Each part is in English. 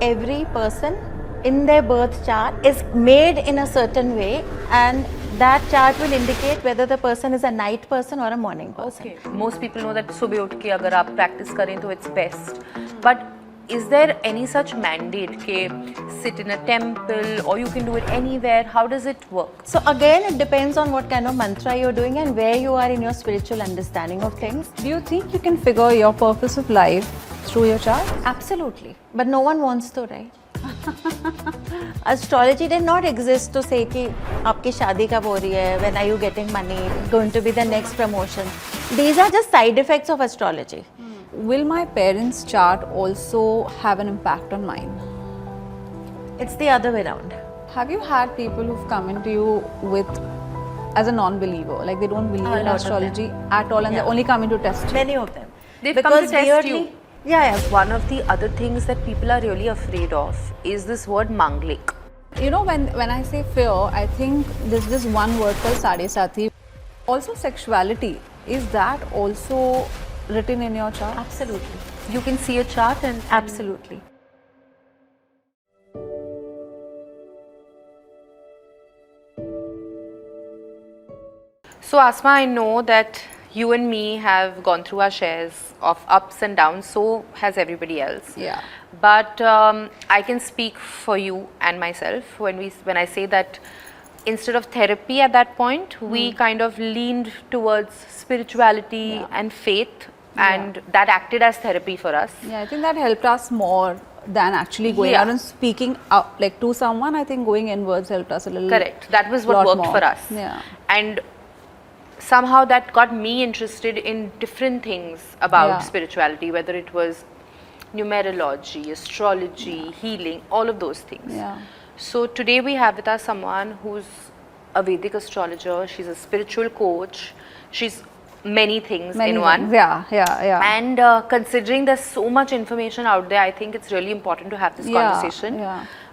every person in their birth chart is made in a certain way, and that chart will indicate whether the person is a night person or a morning person. Okay. Most people know that सुबह उठ के अगर आप practice करें तो it's best. But is there any such mandate के sit in a temple or you can do it anywhere? How does it work? So again, it depends on what kind of mantra you're doing and where you are in your spiritual understanding of things. Do you think you can figure your purpose of life through your chart? Absolutely. But no one wants to, right? Astrology did not exist to say कि आपकी शादी कब हो रही है, when are you getting money, going to be the next promotion. These are just side effects of astrology. Will my parents' chart also have an impact on mine? It's the other way around. Have you had people who've come into you with as a non-believer, like they don't believe in astrology at all and they only come in to test you? Many of them. They've come to test you. Yeah. One of the other things that people are really afraid of is this word Maanglik. You know, when I say fear, I think there's this one word called Sade Sati. Also sexuality, is that also written in your chart? Absolutely. You can see a chart and Absolutely. So Asma, I know that you and me have gone through our shares of ups and downs, so has everybody else. Yeah. But I can speak for you and myself when I say that instead of therapy at that point, we kind of leaned towards spirituality and faith, and that acted as therapy for us. Yeah, I think that helped us more than actually going out and speaking out like to someone. I think going inwards helped us a little. Correct. That was what worked for us. Yeah. And somehow that got me interested in different things about spirituality, whether it was numerology, astrology, healing, all of those things. Yeah. So today we have with us someone who's a Vedic astrologer, she's a spiritual coach, she's many things in one. Yeah. And considering there's so much information out there, I think it's really important to have this conversation.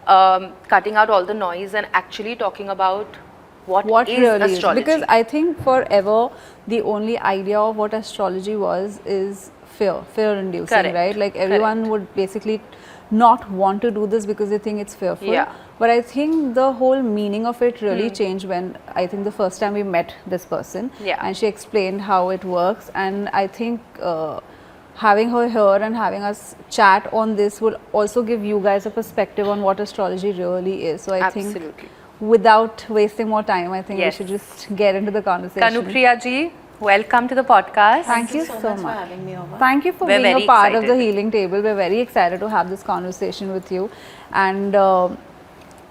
Cutting out all the noise and actually talking about what is really astrology. Is. Because I think forever the only idea of what astrology is fear inducing, right? Like everyone would basically not want to do this because they think it's fearful. Yeah. But I think the whole meaning of it really changed when I think the first time we met this person and she explained how it works, and I think having her here and having us chat on this will also give you guys a perspective on what astrology really is. So I think without wasting more time, I think we should just get into the conversation. Kanupriya ji, welcome to the podcast. Thank you so much for having me over. Thank you for being a part of the healing table. We're very excited to have this conversation with you. And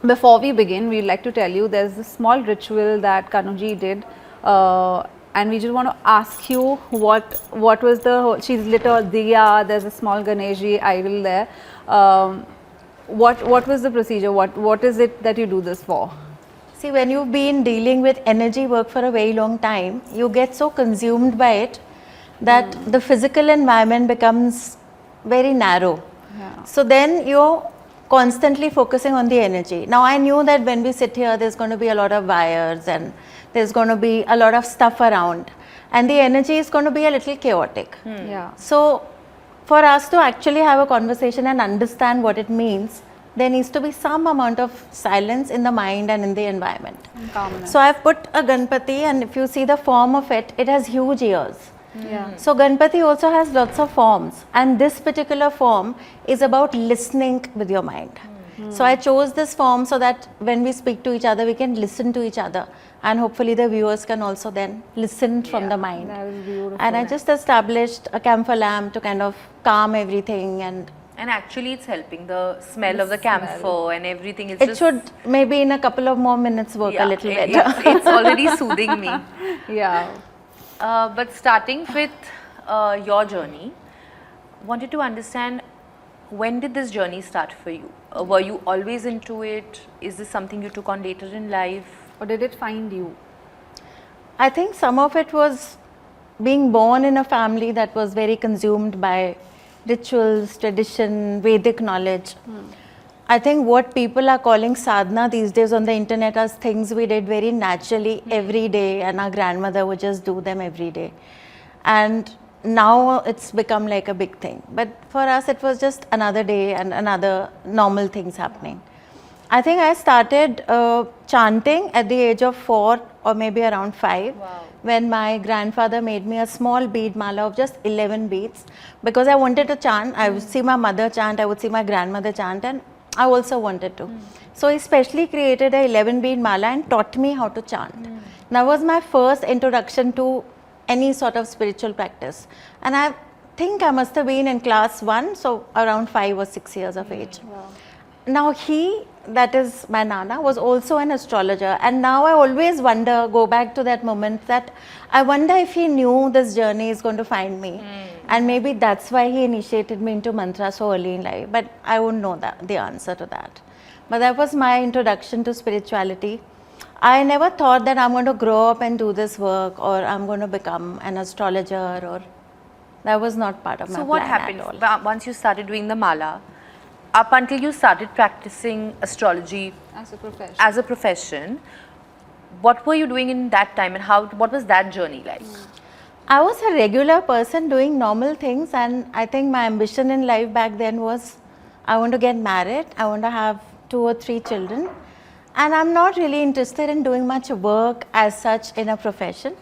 before we begin, we'd like to tell you there's a small ritual that Kanuji did. And we just want to ask you what was the, she's lit a diya, there's a small Ganeshji idol there. What was the procedure? What is it that you do this for? See, when you've been dealing with energy work for a very long time, you get so consumed by it that the physical environment becomes very narrow. Yeah. So then you're constantly focusing on the energy. Now I knew that when we sit here, there's going to be a lot of wires and there's going to be a lot of stuff around, and the energy is going to be a little chaotic. Yeah. So for us to actually have a conversation and understand what it means, there needs to be some amount of silence in the mind and in the environment. So I've put a Ganpati, and if you see the form of it, it has huge ears. Yeah. So Ganpati also has lots of forms, and this particular form is about listening with your mind. So I chose this form so that when we speak to each other, we can listen to each other, and hopefully the viewers can also then listen from the mind. That is beautiful. And I just established a camphor lamp to kind of calm everything, and actually it's helping, the smell of the camphor and everything. It should maybe in a couple of more minutes work a little better. It's already soothing me. Yeah. But starting with your journey, wanted to understand, when did this journey start for you? Were you always into it? Is this something you took on later in life? Or did it find you? I think some of it was being born in a family that was very consumed by rituals, tradition, Vedic knowledge. I think what people are calling sadhana these days on the internet as things we did very naturally every day, and our grandmother would just do them every day. And now it's become like a big thing. But for us, it was just another day and another normal things happening. I think I started chanting at the age of 4 or maybe around 5, when my grandfather made me a small bead mala of just 11 beads, because I wanted to chant. I would see my mother chant, I would see my grandmother chant, and I also wanted to. So he specially created a 11 bead mala and taught me how to chant. That was my first introduction to any sort of spiritual practice. And I think I must have been in class 1, so around 5 or 6 years of age. Now he, that is my Nana, was also an astrologer, and now I always wonder, go back to that moment, that I wonder if he knew this journey is going to find me, and maybe that's why he initiated me into mantra so early in life, but I wouldn't know the answer to that. But that was my introduction to spirituality. I never thought that I'm going to grow up and do this work, or I'm going to become an astrologer, or that was not part of my plan. So what happened once you started doing the mala? Up until you started practicing astrology as a profession, what were you doing in that time, and what was that journey like? I was a regular person doing normal things, and I think my ambition in life back then was, I want to get married, I want to have 2 or 3 children, and I'm not really interested in doing much work as such in a profession.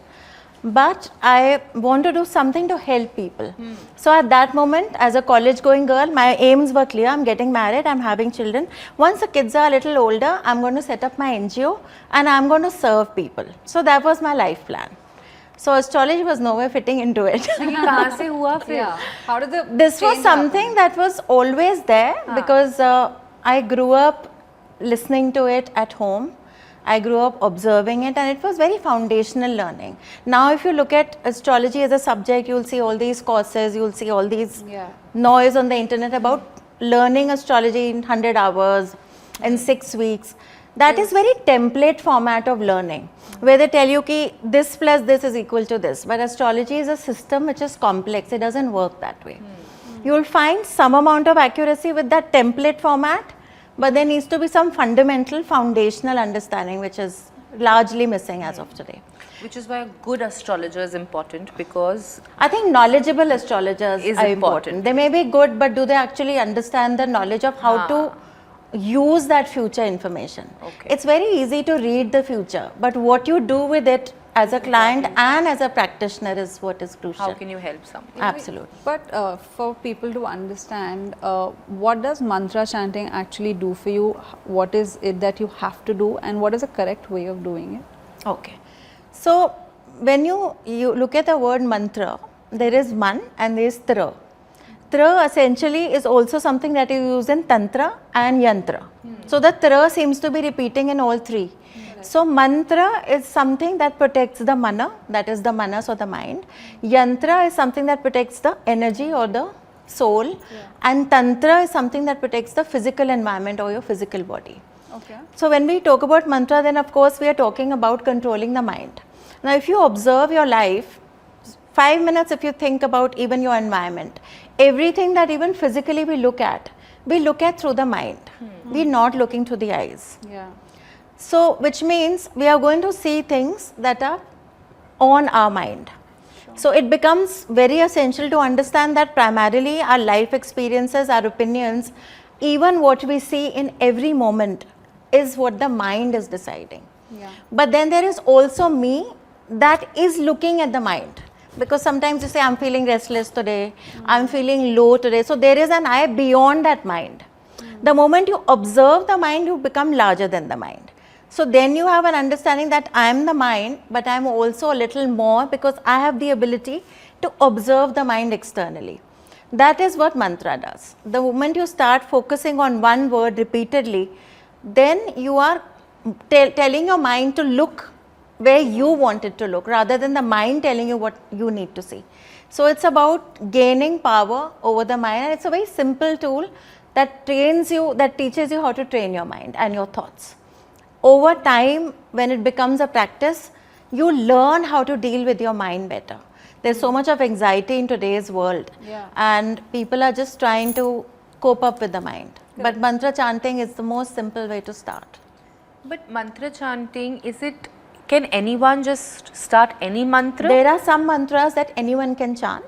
But I want to do something to help people. So at that moment, as a college going girl, my aims were clear. I'm getting married, I'm having children. Once the kids are a little older, I'm going to set up my NGO and I'm going to serve people. So that was my life plan. So astrology was nowhere fitting into it. How did this was something that was always there, because I grew up listening to it at home. I grew up observing it, and it was very foundational learning. Now if you look at astrology as a subject, you'll see all these courses, you'll see all these noise on the internet about learning astrology in 100 hours, in 6 weeks. That is very template format of learning, where they tell you ki this plus this is equal to this. But astrology is a system which is complex. It doesn't work that way. You'll find some amount of accuracy with that template format, but there needs to be some fundamental foundational understanding which is largely missing as of today. Which is why a good astrologer is important, because I think knowledgeable astrologers are important. They may be good, but do they actually understand the knowledge of how to use that future information? It's very easy to read the future, but what you do with it as a client and as a practitioner is what is crucial. How can you help someone? Absolutely. But for people to understand, what does mantra chanting actually do for you? What is it that you have to do, and what is the correct way of doing it? Okay. So when you look at the word mantra, there is man and there is tra. Tra essentially is also something that you use in tantra and yantra. So the tra seems to be repeating in all 3. So mantra is something that protects the mana, that is the manas or the mind. Yantra is something that protects the energy or the soul. And tantra is something that protects the physical environment or your physical body. So when we talk about mantra, then of course we are talking about controlling the mind. Now if you observe your life, 5 minutes if you think about even your environment, everything that even physically we look at through the mind. We're not looking through the eyes. So which means we are going to see things that are on our mind. So it becomes very essential to understand that primarily our life experiences, our opinions, even what we see in every moment is what the mind is deciding. But then there is also me that is looking at the mind. Because sometimes you say, I'm feeling restless today, I'm feeling low today. So there is an I beyond that mind. The moment you observe the mind, you become larger than the mind. So then you have an understanding that I am the mind, but I am also a little more, because I have the ability to observe the mind externally. That is what mantra does. The moment you start focusing on one word repeatedly, then you are telling your mind to look where you want it to look, rather than the mind telling you what you need to see. So it's about gaining power over the mind, and it's a very simple tool that trains you, that teaches you how to train your mind and your thoughts. Over time, when it becomes a practice, you learn how to deal with your mind better. There's so much of anxiety in today's world, and people are just trying to cope up with the mind. But mantra chanting is the most simple way to start. But mantra chanting, can anyone just start any mantra? There are some mantras that anyone can chant.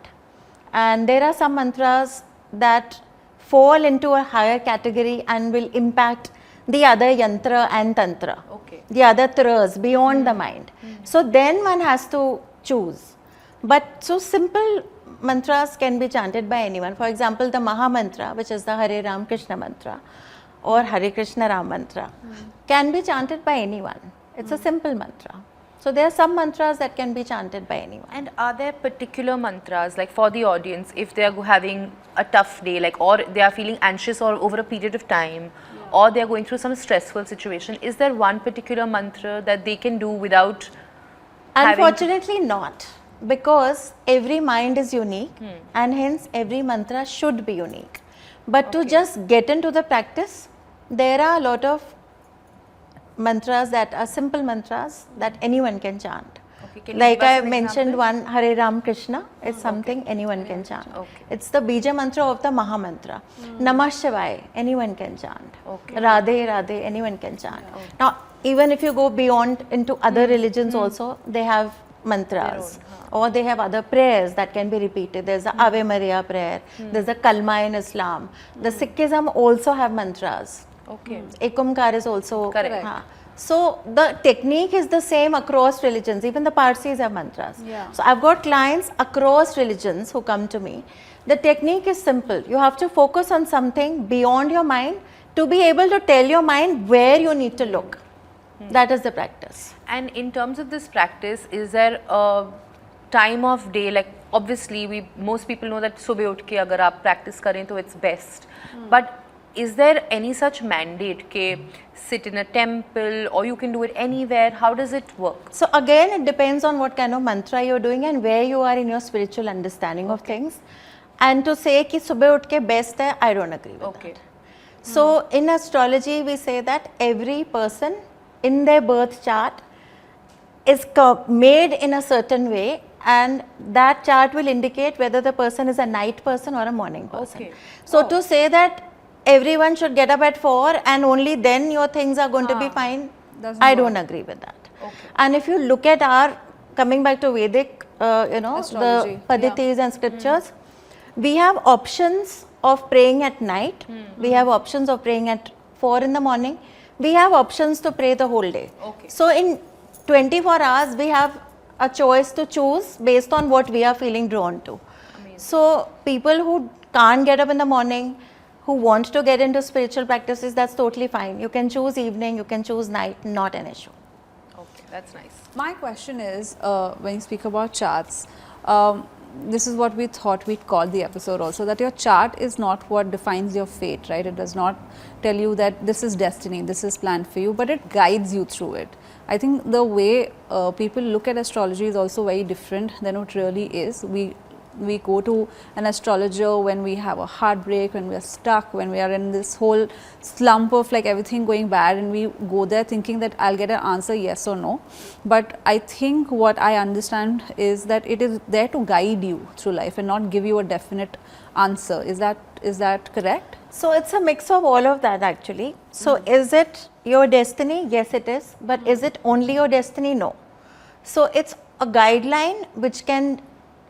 And there are some mantras that fall into a higher category and will impact the other yantra and tantra, the other tras beyond the mind. So then one has to choose. But so simple mantras can be chanted by anyone. For example, the Maha Mantra, which is the Hare Ram Krishna mantra or Hare Krishna Ram mantra, can be chanted by anyone. It's a simple mantra. So there are some mantras that can be chanted by anyone. And are there particular mantras, like for the audience, if they are having a tough day, like, or they are feeling anxious or over a period of time, or they are going through some stressful situation, is there one particular mantra that they can do without Unfortunately not, because every mind is unique and hence every mantra should be unique. But to just get into the practice, there are a lot of mantras that are simple mantras that anyone can chant. Like I mentioned one, Hare Ram Krishna is something anyone can chant. It's the Bija mantra of the Maha mantra. Namah Shivaya, anyone can chant. Radhe Radhe, anyone can chant. Now, even if you go beyond into other religions also, they have mantras or they have other prayers that can be repeated. There's the Ave Maria prayer, there's the Kalma in Islam. The Sikhism also have mantras. Ekumkar is also correct. So the technique is the same across religions. Even the Parsis have mantras. So I've got clients across religions who come to me. The technique is simple. You have to focus on something beyond your mind to be able to tell your mind where you need to look. That is the practice. And in terms of this practice, is there a time of day, like obviously most people know that subah utھ ke agar aap practice kare to it's best. But is there any such mandate ke sit in a temple or you can do it anywhere? How does it work? So again, it depends on what kind of mantra you're doing and where you are in your spiritual understanding of things. And to say ki subah utھ ke best hai, I don't agree with that. So in astrology, we say that every person in their birth chart is made in a certain way, and that chart will indicate whether the person is a night person or a morning person. So to say that everyone should get up at 4 and only then your things are going to be fine, I don't agree with that. And if you look at our, coming back to Vedic, Astrology. the Paditis and scriptures, we have options of praying at night, we have options of praying at 4 in the morning, we have options to pray the whole day. So in 24 hours, we have a choice to choose based on what we are feeling drawn to. So people who can't get up in the morning, who want to get into spiritual practices, that's totally fine. You can choose evening, you can choose night, not an issue. Okay, that's nice. My question is, when you speak about charts, this is what we thought we'd call the episode also, that your chart is not what defines your fate, right? It does not tell you that this is destiny, this is planned for you, but it guides you through it. I think the way people look at astrology is also very different than it really is. We go to an astrologer when we have a heartbreak, when we are stuck, when we are in this whole slump of like everything going bad, and we go there thinking that I'll get an answer yes or no. But I think what I understand is that it is there to guide you through life and not give you a definite answer. Is that correct? So it's a mix of all of that actually. So is it your destiny? Yes, it is. But is it only your destiny? No. So it's a guideline which can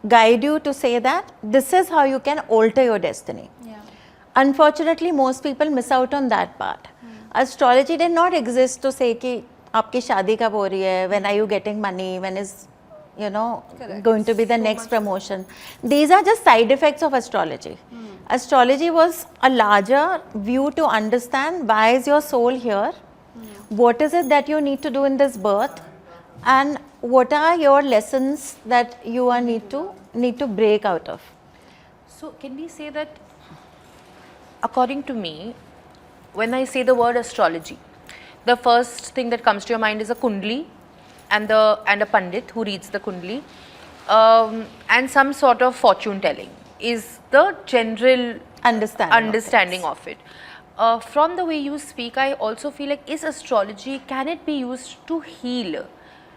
guide you to say that this is how you can alter your destiny. Unfortunately, most people miss out on that part. Astrology did not exist to say ki aapki shaadi kab ho rahi hai, when are you getting money, when is going to be the next promotion. These are just side effects of astrology. Astrology was a larger view to understand why is your soul here, what is it that you need to do in this birth, and what are your lessons that you are need to break out of. So can we say that, according to me, when I say the word astrology, the first thing that comes to your mind is a Kundli and a Pandit who reads the Kundli, and some sort of fortune telling is the general understanding of it. From the way you speak, I also feel like, is astrology, can it be used to heal?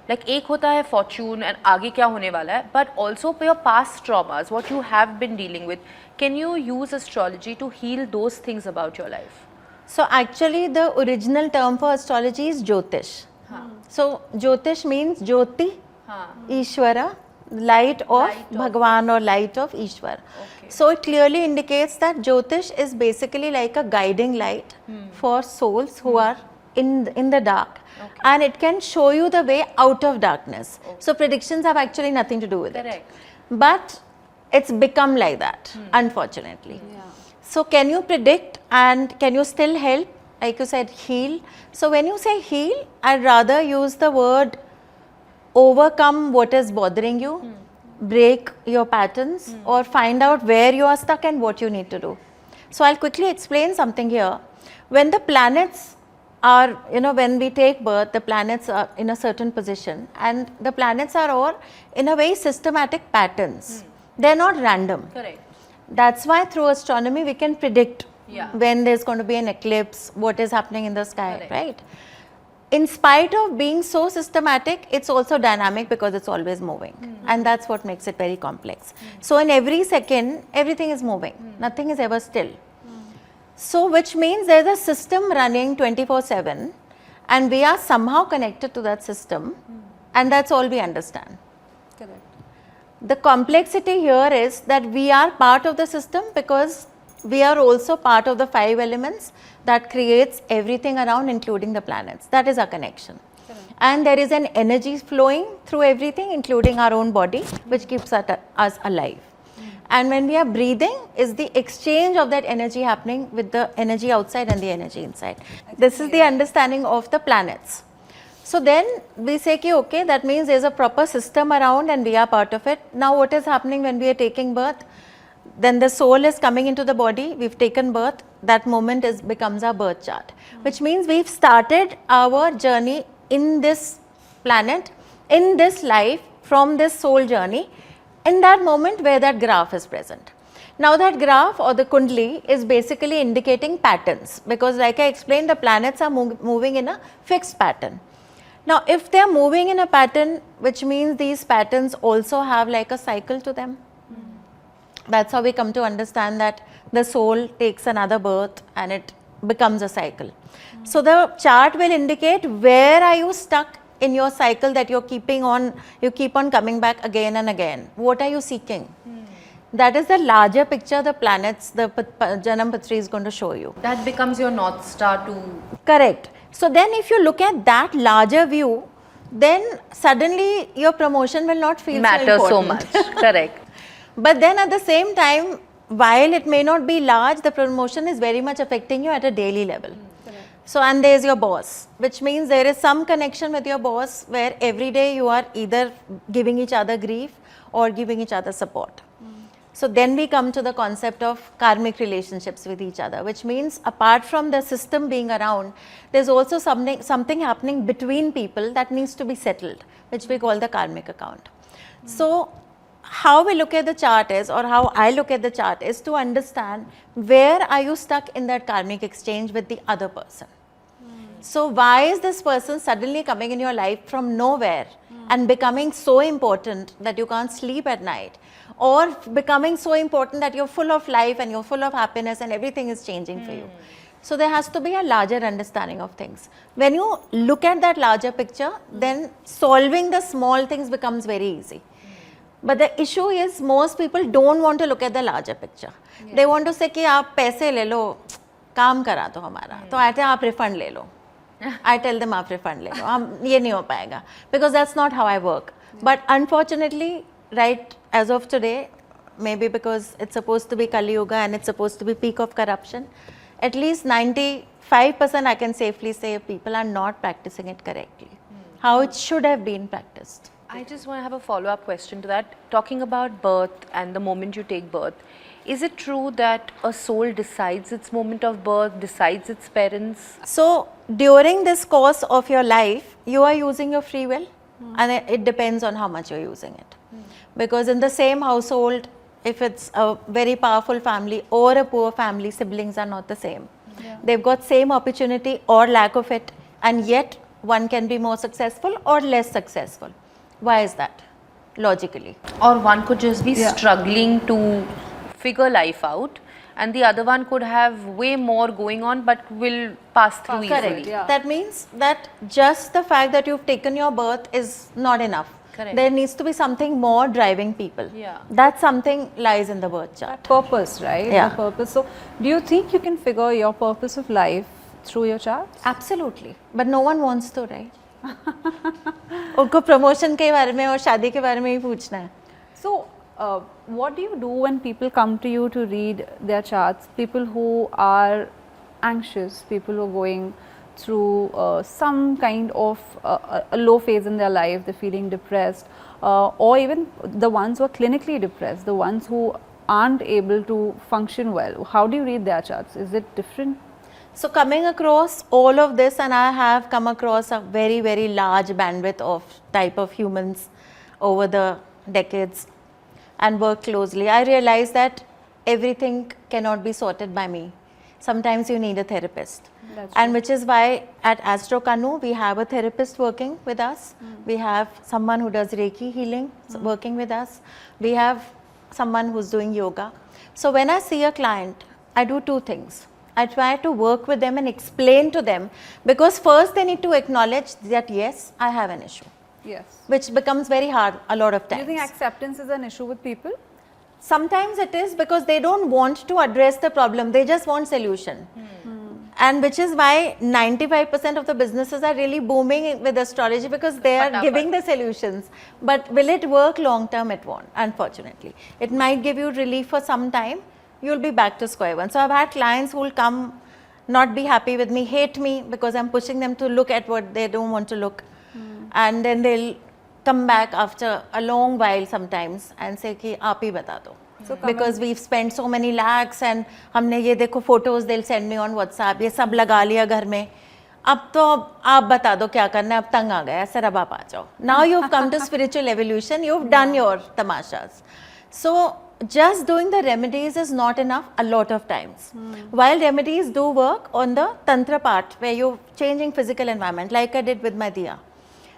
Like एक होता है fortune and आगे क्या होने वाला है, but also your past traumas, what you have been dealing with. Can you use astrology to heal those things about your life? So actually the original term for astrology is Jyotish. So Jyotish means Jyoti, Ishwara, light of Bhagwan or light of Ishwar. So it clearly indicates that Jyotish is basically like a guiding light for souls who are in the dark, and it can show you the way out of darkness. So predictions have actually nothing to do with it, but it's become like that, unfortunately. So can you predict and can you still help? Like you said, heal. So when you say heal, I'd rather use the word overcome what is bothering you, break your patterns, or find out where you are stuck and what you need to do. So I'll quickly explain something here. When the planets are, when we take birth, the planets are in a certain position, and the planets are all in a very systematic patterns. They're not random. Correct. That's why through astronomy we can predict when there's going to be an eclipse, what is happening in the sky, right? In spite of being so systematic, it's also dynamic because it's always moving, and that's what makes it very complex. So in every second, everything is moving, nothing is ever still. So which means there's a system running 24/7, and we are somehow connected to that system, and that's all we understand. Correct. The complexity here is that we are part of the system because we are also part of the 5 elements that creates everything around, including the planets. That is our connection. And there is an energy flowing through everything, including our own body, which keeps us alive. And when we are breathing, is the exchange of that energy happening with the energy outside and the energy inside. This is the understanding of the planets. So then we say, okay, that means there's a proper system around and we are part of it. Now what is happening when we are taking birth? Then the soul is coming into the body, we've taken birth, that moment becomes our birth chart, which means we've started our journey in this planet, in this life, from this soul journey, in that moment where that graph is present. Now that graph or the Kundli is basically indicating patterns, because like I explained, the planets are moving in a fixed pattern. Now if they are moving in a pattern, which means these patterns also have like a cycle to them. That's how we come to understand that the soul takes another birth and it becomes a cycle. So the chart will indicate where are you stuck in your cycle that you keep on coming back again and again. What are you seeking? That is the larger picture the planets, the Janam Patri is going to show you. That becomes your North Star to... Correct. So then if you look at that larger view, then suddenly your promotion will not feel matter so important. much. Correct. But then at the same time, while it may not be large, the promotion is very much affecting you at a daily level. So, and there is your boss, which means there is some connection with your boss where every day you are either giving each other grief or giving each other support. So then we come to the concept of karmic relationships with each other, which means apart from the system being around, there's also something happening between people that needs to be settled, which we call the karmic account. So how we look at the chart is, or how I look at the chart is to understand where are you stuck in that karmic exchange with the other person. So why is this person suddenly coming in your life from nowhere and becoming so important that you can't sleep at night, or becoming so important that you're full of life and you're full of happiness and everything is changing for you. So there has to be a larger understanding of things. When you look at that larger picture, then solving the small things becomes very easy. But the issue is most people don't want to look at the larger picture. They want to say कि आप पैसे ले लो, काम करा दो हमारा, तो आते आप refund ले लो. I tell them आप refund ले लो, हम ये नहीं हो पाएगा, because that's not how I work. But unfortunately, right as of today, maybe because it's supposed to be Kali Yuga and it's supposed to be peak of corruption, at least 95% I can safely say people are not practicing it correctly, how it should have been practiced. I just want to have a follow-up question to that. Talking about birth and the moment you take birth, is it true that a soul decides its moment of birth, decides its parents? So during this course of your life, you are using your free will, and it depends on how much you're using it. Because in the same household, if it's a very powerful family or a poor family, siblings are not the same. They've got same opportunity or lack of it, and yet one can be more successful or less successful. Why is that? Logically. Or one could just be struggling to figure life out and the other one could have way more going on but will pass through Correct. easily. Yeah. That means that just the fact that you've taken your birth is not enough. Correct. There needs to be something more driving people. Yeah. That something lies in the birth chart. Purpose, right? Yeah. The purpose. So, do you think you can figure your purpose of life through your charts? Absolutely. But no one wants to, right? उनको promotion के बारे में और शादी के बारे में ही पूछना है. So, what do you do when people come to you to read their charts? People who are anxious, people who are going through some kind of a low phase in their life, they're feeling depressed, or even the ones who are clinically depressed, the ones who aren't able to function well. How do you read their charts? Is it different? So coming across all of this, and I have come across a very, very large bandwidth of type of humans over the decades and work closely, I realized that everything cannot be sorted by me. Sometimes you need a therapist. And which is why at Astro Kanu we have a therapist working with us. We have someone who does Reiki healing working with us. We have someone who's doing yoga. So when I see a client, I do two things. I try to work with them and explain to them, because first they need to acknowledge that yes, I have an issue, Yes. which becomes very hard a lot of Do times. you think acceptance is an issue with people? Sometimes it is because they don't want to address the problem, they just want solution. And which is why 95% of the businesses are really booming with astrology, because they are giving the solutions. But will it work long term? It won't, unfortunately. It might give you relief for some time, you'll be back to square one. So I've had clients who will come, not be happy with me, hate me because I'm pushing them to look at what they don't want to look. And then they'll come back after a long while sometimes and say ki aap hi bata do. So Because we've spent so many lakhs and हमने ये देखो photos they'll send me on WhatsApp, ये सब लगा लिया घर में, अब तो आप बता दो क्या करना है, अब तंग आ गया, सर अब आप आ जाओ. Now you've come to spiritual evolution, you've done your tamashas. So just doing the remedies is not enough a lot of times. While remedies do work on the tantra part where you're changing physical environment, like I did with my diya.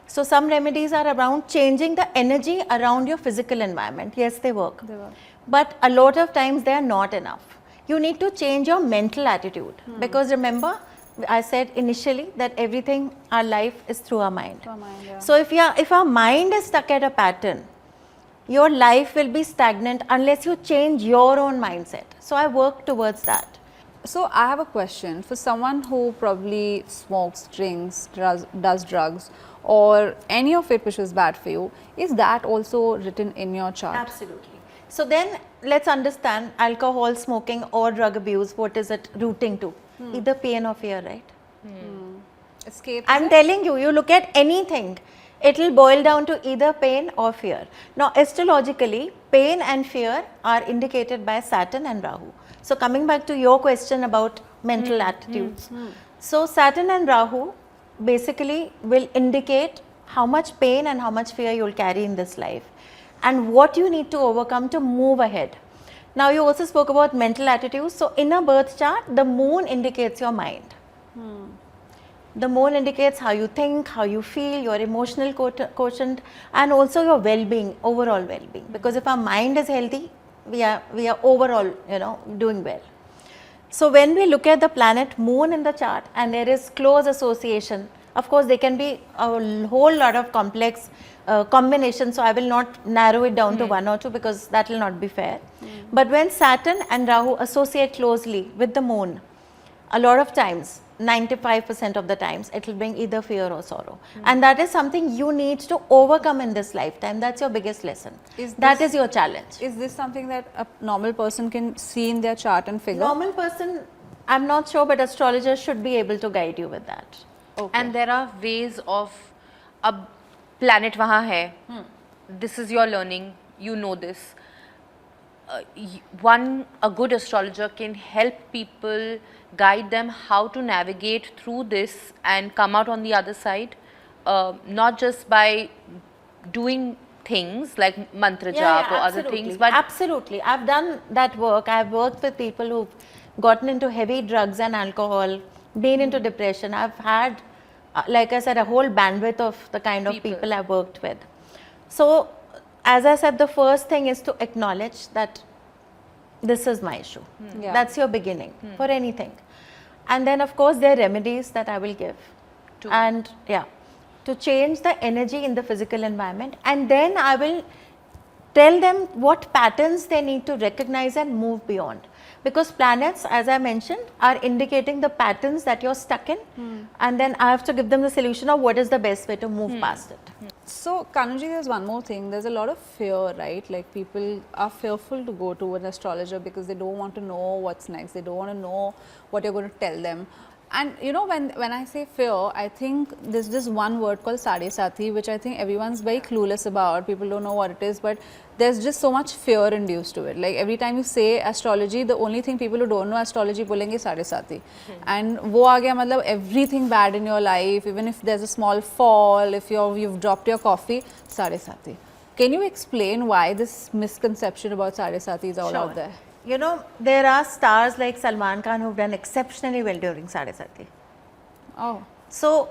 So some remedies are around changing the energy around your physical environment. Yes, they work. They work. But a lot of times they are not enough. You need to change your mental attitude. Because remember, I said initially that everything, our life is through our mind. Through our mind, yeah. So if our mind is stuck at a pattern, your life will be stagnant unless you change your own mindset. So I work towards that. So I have a question for someone who probably smokes, drinks, does drugs, or any of it which is bad for you. Is that also written in your chart? Absolutely. So then let's understand alcohol, smoking or drug abuse, what is it rooting to? Either pain or fear, right? Escape. I'm telling you, you look at anything, it will boil down to either pain or fear. Now astrologically, pain and fear are indicated by Saturn and Rahu. So coming back to your question about mental attitudes. So Saturn and Rahu basically will indicate how much pain and how much fear you will carry in this life and what you need to overcome to move ahead. Now you also spoke about mental attitudes. So in a birth chart, the moon indicates your mind. The moon indicates how you think, how you feel, your emotional quotient, and also your well-being, overall well-being. Because if our mind is healthy, we are overall, doing well. So when we look at the planet moon in the chart and there is close association, of course there can be a whole lot of complex combinations, so I will not narrow it down to one or two because that will not be fair. But when Saturn and Rahu associate closely with the moon, a lot of times, 95% of the times, it will bring either fear or sorrow. And that is something you need to overcome in this lifetime. That's your biggest lesson. That is your challenge. Is this something that a normal person can see in their chart and figure? Normal person, I'm not sure, but astrologers should be able to guide you with that. Okay. And there are ways of a planet wahan hai. This is your learning, you know this. A good astrologer can help people, guide them how to navigate through this and come out on the other side, not just by doing things like mantra jap or other things, but absolutely, I've done that work. I've worked with people who've gotten into heavy drugs and alcohol, been into depression. I've had, like I said, a whole bandwidth of the kind of people I've worked with. So as I said, the first thing is to acknowledge that this is my issue. Yeah. That's your beginning for anything. And then of course there are remedies that I will give. And yeah, to change the energy in the physical environment, and then I will tell them what patterns they need to recognize and move beyond. Because planets, as I mentioned, are indicating the patterns that you're stuck in, and then I have to give them the solution of what is the best way to move past it. So, Kanuji, there's one more thing. There's a lot of fear, right? Like people are fearful to go to an astrologer because they don't want to know what's next. They don't want to know what you're going to tell them. And you know, when I say fear, I think there's this one word called Sade Sati, which I think everyone's very clueless about. People don't know what it is, but there's just so much fear induced to it. Like every time you say astrology, the only thing people who don't know astrology bolenge Sade Sati. And wo aa gaya, matlab everything bad in your life, even if there's a small fall, if you've dropped your coffee, Sade Sati. Can you explain why this misconception about Sade Sati is all out there? You know, there are stars like Salman Khan who've done exceptionally well during Sade Sati. Oh. So,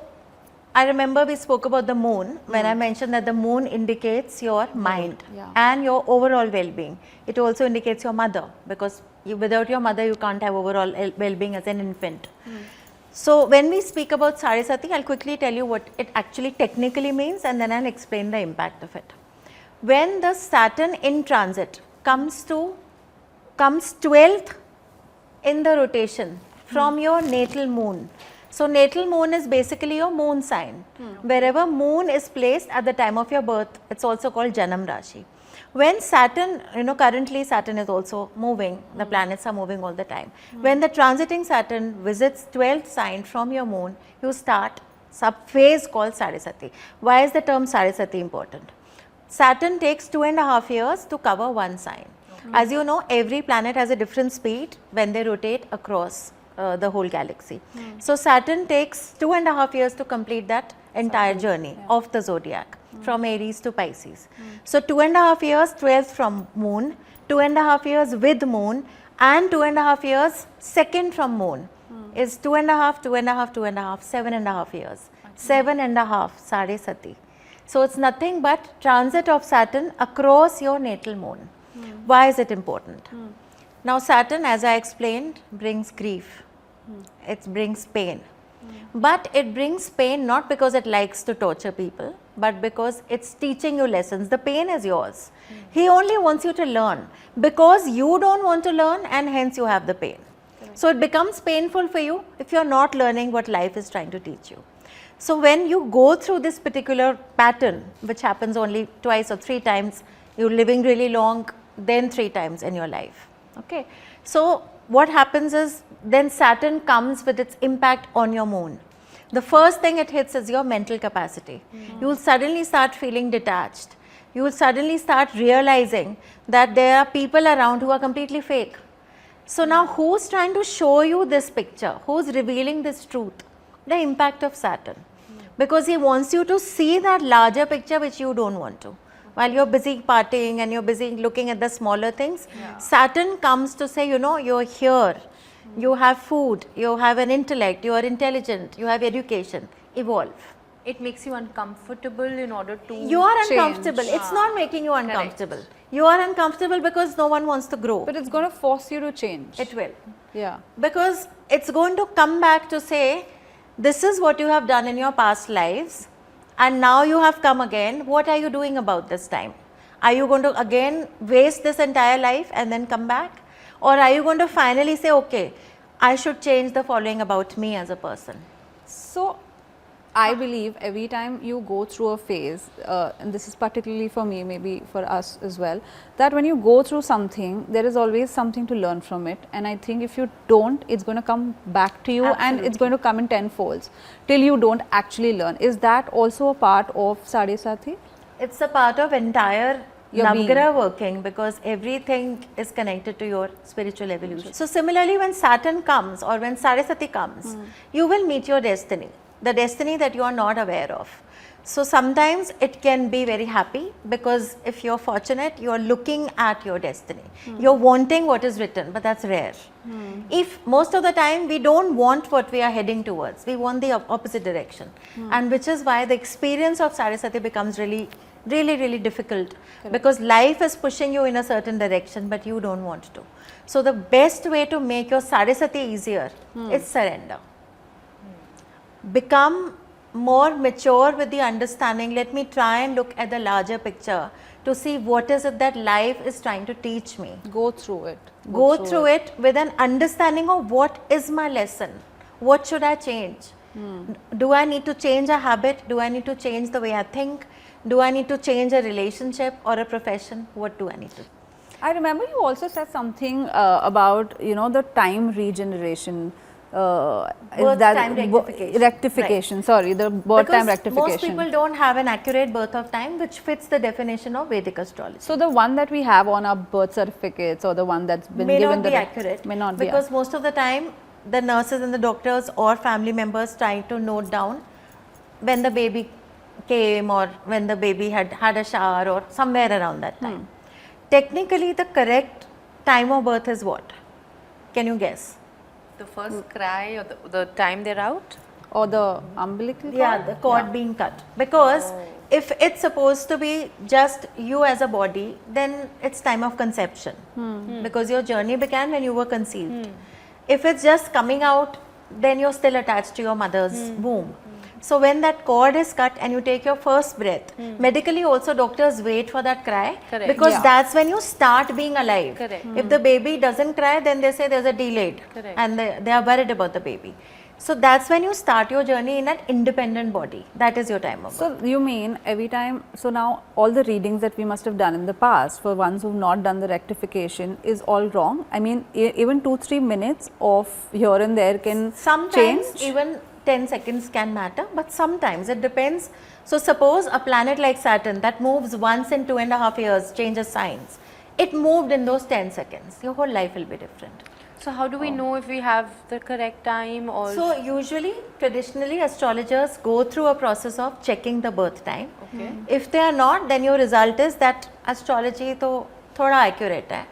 I remember we spoke about the moon when I mentioned that the moon indicates your mind and your overall well-being. It also indicates your mother, because without your mother you can't have overall well-being as an infant. So, when we speak about Sade Sati, I'll quickly tell you what it actually technically means, and then I'll explain the impact of it. When the Saturn in transit comes 12th in the rotation from your natal moon. So, natal moon is basically your moon sign. Wherever moon is placed at the time of your birth, it's also called Janam Rashi. When Saturn, you know, currently Saturn is also moving, the planets are moving all the time. When the transiting Saturn visits 12th sign from your moon, you start sub-phase called Sade Sati. Why is the term Sade Sati important? Saturn takes 2.5 years to cover one sign. As you know, every planet has a different speed when they rotate across the whole galaxy. So, Saturn takes 2.5 years to complete that entire journey of the zodiac from Aries to Pisces. So, 2.5 years 12th from moon, 2.5 years with moon, and 2.5 years second from moon is 2.5, 2.5, 2.5, 7.5 years. 7.5 Sade Sati. So, it's nothing but transit of Saturn across your natal moon. Why is it important? Now, Saturn, as I explained, brings grief. It brings pain. But it brings pain not because it likes to torture people, but because it's teaching you lessons. The pain is yours. He only wants you to learn because you don't want to learn, and hence you have the pain. So, it becomes painful for you if you're not learning what life is trying to teach you. So, when you go through this particular pattern, which happens only twice or 3 times, you're living really long, then 3 times in your life. Okay. So, what happens is then Saturn comes with its impact on your moon. The first thing it hits is your mental capacity. You will suddenly start feeling detached. You will suddenly start realizing that there are people around who are completely fake. So, now who's trying to show you this picture? Who's revealing this truth? The impact of Saturn. Because he wants you to see that larger picture which you don't want to. While you're busy partying and you're busy looking at the smaller things, Saturn comes to say, you know, you're here, you have food, you have an intellect, you are intelligent, you have education, evolve. It makes you uncomfortable in order to You are change. uncomfortable. It's not making you uncomfortable. You are uncomfortable because no one wants to grow. But it's going to force you to change. It will. Yeah. Because it's going to come back to say, this is what you have done in your past lives. And now you have come again, what are you doing about this time? Are you going to again waste this entire life and then come back? Or are you going to finally say, okay, I should change the following about me as a person? So, I believe every time you go through a phase, and this is particularly for me, maybe for us as well, that when you go through something, there is always something to learn from it. And I think if you don't, it's going to come back to you. Absolutely. And it's going to come in tenfolds till you don't actually learn. Is that also a part of Sade Sati? It's a part of entire Your Navgraha working, because everything is connected to your spiritual evolution. So similarly, when Saturn comes or when Sade Sati comes, you will meet your destiny, the destiny that you are not aware of. So sometimes it can be very happy, because if you're fortunate, you're looking at your destiny. You're wanting what is written, but that's rare. If most of the time we don't want what we are heading towards, we want the opposite direction. And which is why the experience of Sade Sati becomes really really, really difficult because life is pushing you in a certain direction, but you don't want to. So the best way to make your Sade Sati easier is surrender. Become more mature with the understanding. Let me try and look at the larger picture to see what is it that life is trying to teach me. Go through it. Go through it with an understanding of what is my lesson. What should I change? Do I need to change a habit? Do I need to change the way I think? Do I need to change a relationship or a profession? What do I need to? I remember you also said something about, you know, the time regeneration. Birth time rectification. Rectification, Right. sorry, the birth time Because rectification. most people don't have an accurate birth of time which fits the definition of Vedic astrology. So the one that we have on our birth certificates or the one that's been May given not be accurate may not be because most of the time the nurses and the doctors or family members try to note down when the baby came or when the baby had had a shower or somewhere around that time. Technically the correct time of birth is what? Can you guess? The first cry or the time they're out? or the umbilical cord? Yeah, the cord being cut. Because if it's supposed to be just you as a body, then it's time of conception. Because your journey began when you were conceived. If it's just coming out, then you're still attached to your mother's womb. So when that cord is cut and you take your first breath, medically also doctors wait for that cry. Correct. Because that's when you start being alive. Correct. If the baby doesn't cry, then they say there's a delayed. Correct. And they are worried about the baby. So that's when you start your journey in an independent body. That is your time of birth. So you mean every time, so now all the readings that we must have done in the past for ones who've not done the rectification is all wrong? I mean even 2-3 minutes of here and there can Sometimes change? even 10 seconds can matter, but sometimes it depends. So suppose a planet like Saturn that moves once in 2.5 years changes signs. It moved in those 10 seconds. Your whole life will be different. So how do we know if we have the correct time or? So usually, traditionally, astrologers go through a process of checking the birth time. Okay. If they are not, then your result is that astrology तो थोड़ा accurate है.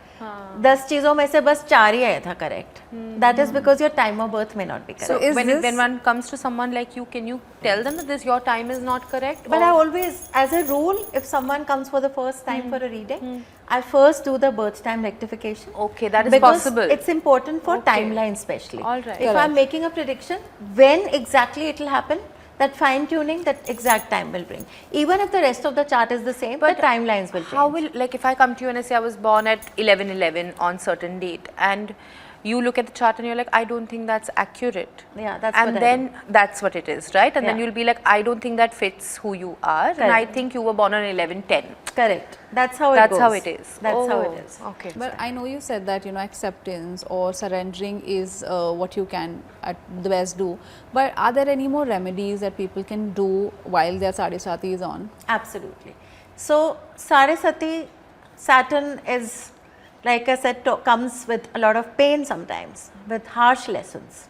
10 चीजों में से बस 4 ही आया था correct. That is because your time of birth may not be correct. So is when one comes to someone like you, can you tell them that this your time is not correct? But or? I always, as a rule, if someone comes for the first time for a reading, I first do the birth time rectification. Okay, that is because possible. It's important for Okay. timeline especially. All right. If I'm making a prediction, when exactly it will happen, that fine tuning, that exact time will bring. Even if the rest of the chart is the same, but the timelines will change. How will, like if I come to you and I say I was born at 11/11 on certain date and you look at the chart and you're like, I don't think that's accurate. Yeah, that's and what I then that's what it is, right? And then Yeah. you'll be like, I don't think that fits who you are. And I Correct. think you were born on 11/10. Correct. That's how it That's goes. how it is. That's how Oh, it is. Okay. But I know you said that, you know, acceptance or surrendering is what you can at the best do. But are there any more remedies that people can do while their Sade Sati is on? Absolutely. So, Sade Sati, Saturn is, like I said, comes with a lot of pain sometimes, with harsh lessons.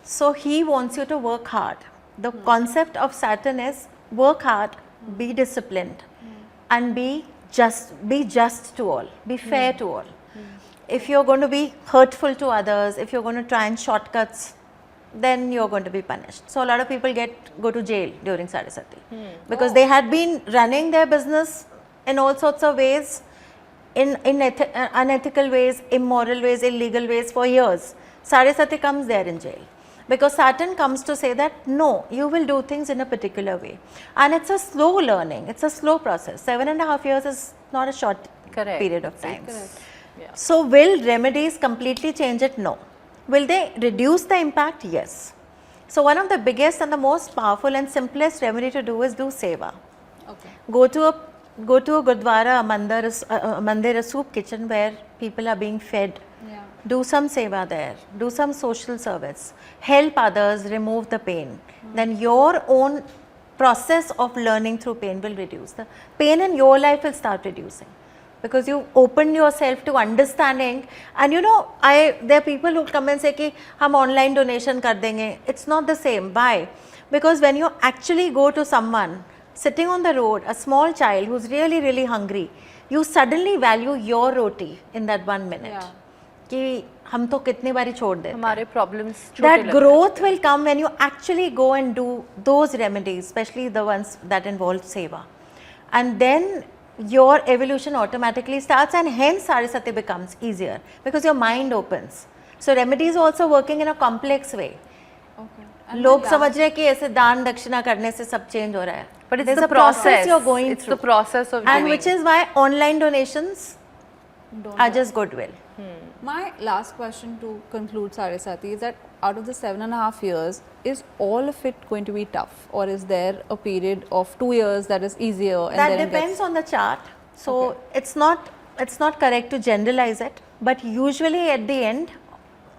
So, he wants you to work hard. The concept of Saturn is work hard, be disciplined, and be just to all, be fair to all. If you're going to be hurtful to others, if you're going to try and shortcuts, then you're going to be punished. So a lot of people go to jail during Sade Sati because they had been running their business in all sorts of ways, in unethical ways, immoral ways, illegal ways for years. Sade Sati comes there in jail. Because Saturn comes to say that no, you will do things in a particular way. And it's a slow learning, it's a slow process. 7.5 years is not a short Correct. period of time. Yeah. So will remedies completely change it? No. Will they reduce the impact? Yes. So one of the biggest and the most powerful and simplest remedy to do is do seva. Okay. Go to a gurdwara, a mandir, a soup kitchen where people are being fed. Yeah. Do some seva there, do some social service, help others remove the pain. Then your own process of learning through pain will reduce. The pain in your life will start reducing because you opened yourself to understanding. And you know, there are people who come and say ki hum online donation kar denge. It's not the same. Why? Because when you actually go to someone sitting on the road, a small child who's really hungry, you suddenly value your roti in that 1 minute. Yeah. कि हम तो कितनी बारी छोड़ देते हैं. हमारे problems That growth will come when you actually go and do those remedies, especially the ones that involve seva. and then your evolution automatically starts, and hence Sade Sati becomes easier because your mind opens. So remedies also working in a complex way. लोग समझ रहे हैं कि ऐसे दान दक्षिणा करने से सब चेंज हो रहा है. But it's There's the a process process. you're going It's through. the process of And doing. which is why online donations are just goodwill. My last question to conclude, Sade Sati, is that out of the 7.5 years, is all of it going to be tough, or is there a period of 2 years that is easier? And That then it depends gets on the chart. So it's not correct to generalize it, but usually at the end,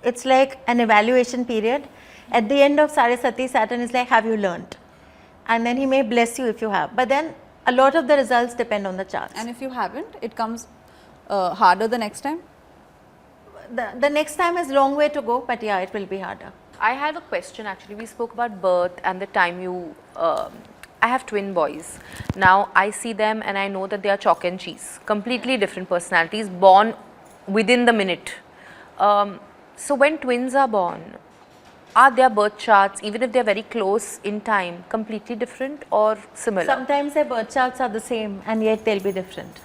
it's like an evaluation period. At the end of Sade Sati, Saturn is like, have you learned? And then he may bless you if you have. But then a lot of the results depend on the charts. And if you haven't, it comes harder the next time? The next time is long way to go, but yeah, it will be harder. I have a question actually. We spoke about birth and the time you. I have twin boys. Now I see them and I know that they are chalk and cheese. Completely different personalities, born within the minute. So when twins are born, are their birth charts, even if they are very close in time, completely different or similar? Sometimes their birth charts are the same and yet they'll be different.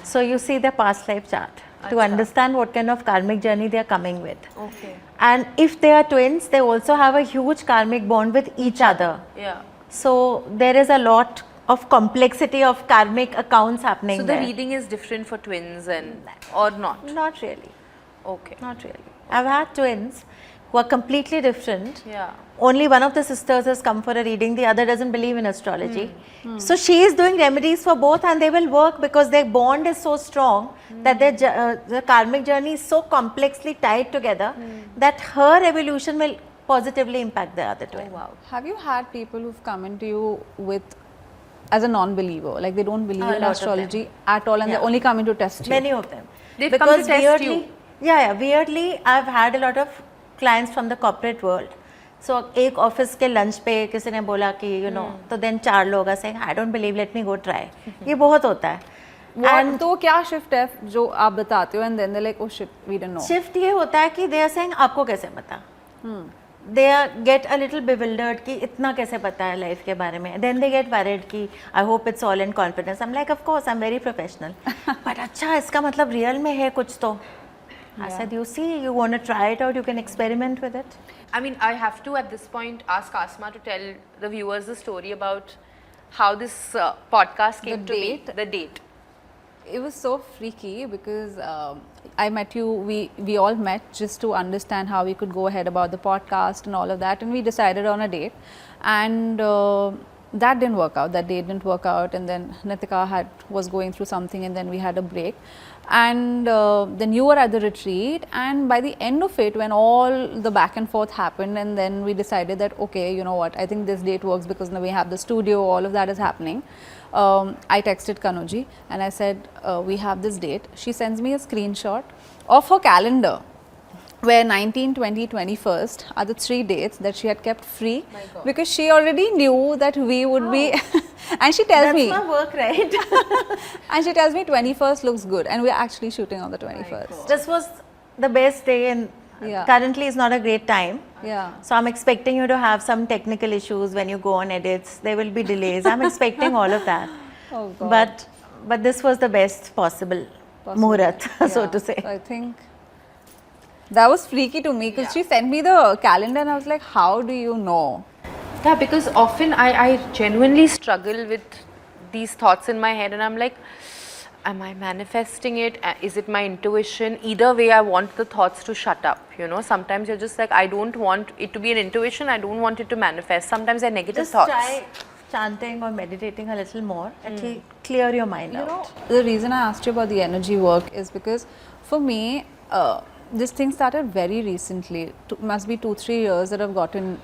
So you see their past life chart to understand what kind of karmic journey they are coming with. Okay. And if they are twins, they also have a huge karmic bond with each other. Yeah. So there is a lot of complexity of karmic accounts happening So the there. reading is different for twins and or not? Not really. Okay. Not really. I've had twins who are completely different. Yeah. Only one of the sisters has come for a reading, the other doesn't believe in astrology. So she is doing remedies for both and they will work because their bond is so strong that their karmic journey is so complexly tied together that her evolution will positively impact the other twin. Wow. Have you had people who've come into you with, as a non-believer, like they don't believe A in lot of astrology at all and Yeah. they only come in to test you? Many of them. They've come to test weirdly, you. Yeah, weirdly, I've had a lot of clients from the corporate world. So एक office के lunch पे किसी ने बोला कि तो then 4 लोग are saying, I don't believe, let me go try. ये बहुत होता है. And तो क्या shift है जो आप बताते हो and then they're like, oh shit, we didn't know. Shift ये होता है कि they are saying आपको कैसे पता? They get a little bewildered कि इतना कैसे पता है लाइफ के बारे में. Then they get worried कि I hope it's all in confidence. I'm like, of course, I'm very professional. But अच्छा, इसका मतलब रियल में है कुछ तो. I said, you see, you want to try it out, you can experiment with it. I mean, I have to at this point ask Asma to tell the viewers the story about how this podcast came to be. The date. It was so freaky because I met you, we all met just to understand how we could go ahead about the podcast and all of that, and we decided on a date, and that didn't work out. That date didn't work out, and then Nitika was going through something, and then we had a break, and then you were at the retreat, and by the end of it, when all the back and forth happened, and then we decided that okay, you know what, I think this date works because now we have the studio, all of that is happening. I texted Kanuji and I said we have this date. She sends me a screenshot of her calendar where 19, 20, 21st are the 3 dates that she had kept free because she already knew that we would be and she tells me that's my work, right? and she tells me 21st looks good and we're actually shooting on the 21st. This was the best day, and currently is not a great time. So I'm expecting you to have some technical issues when you go on edits. There will be delays. I'm expecting all of that. Oh God. But this was the best possible muhurat, so to say. So I think that was freaky to me because she sent me the calendar and I was like, how do you know? Yeah, because often I genuinely struggle with these thoughts in my head and I'm like, am I manifesting it? Is it my intuition? Either way, I want the thoughts to shut up. You know, sometimes you're just like, I don't want it to be an intuition. I don't want it to manifest. Sometimes they're negative Just thoughts. try chanting or meditating a little more. It will clear your mind out. The reason I asked you about the energy work is because for me, this thing started very recently. Must be 2-3 years that I've gotten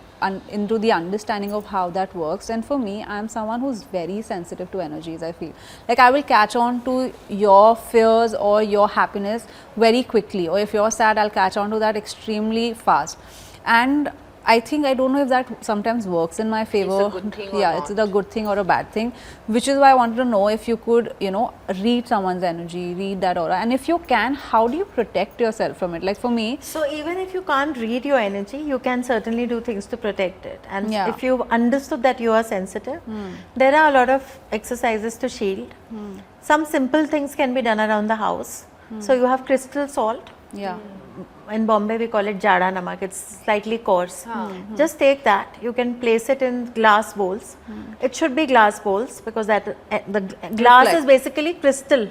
into the understanding of how that works. And for me, I'm someone who's very sensitive to energies, I feel. Like I will catch on to your fears or your happiness very quickly. Or if you're sad, I'll catch on to that extremely fast. And I think, I don't know if that sometimes works in my favor. It's a good thing or yeah, not. it's either a good thing or a bad thing, which is why I wanted to know if you could, you know, read someone's energy, read that aura, and if you can, how do you protect yourself from it? Like for me, So even if you can't read your energy, you can certainly do things to protect it. And Yeah. if you've understood that you are sensitive, there are a lot of exercises to shield. Some simple things can be done around the house. So you have crystal salt. yeah, In Bombay we call it jada namak, it's slightly coarse. Just take that, you can place it in glass bowls. It should be glass bowls because that the glass is Reflect. basically crystal.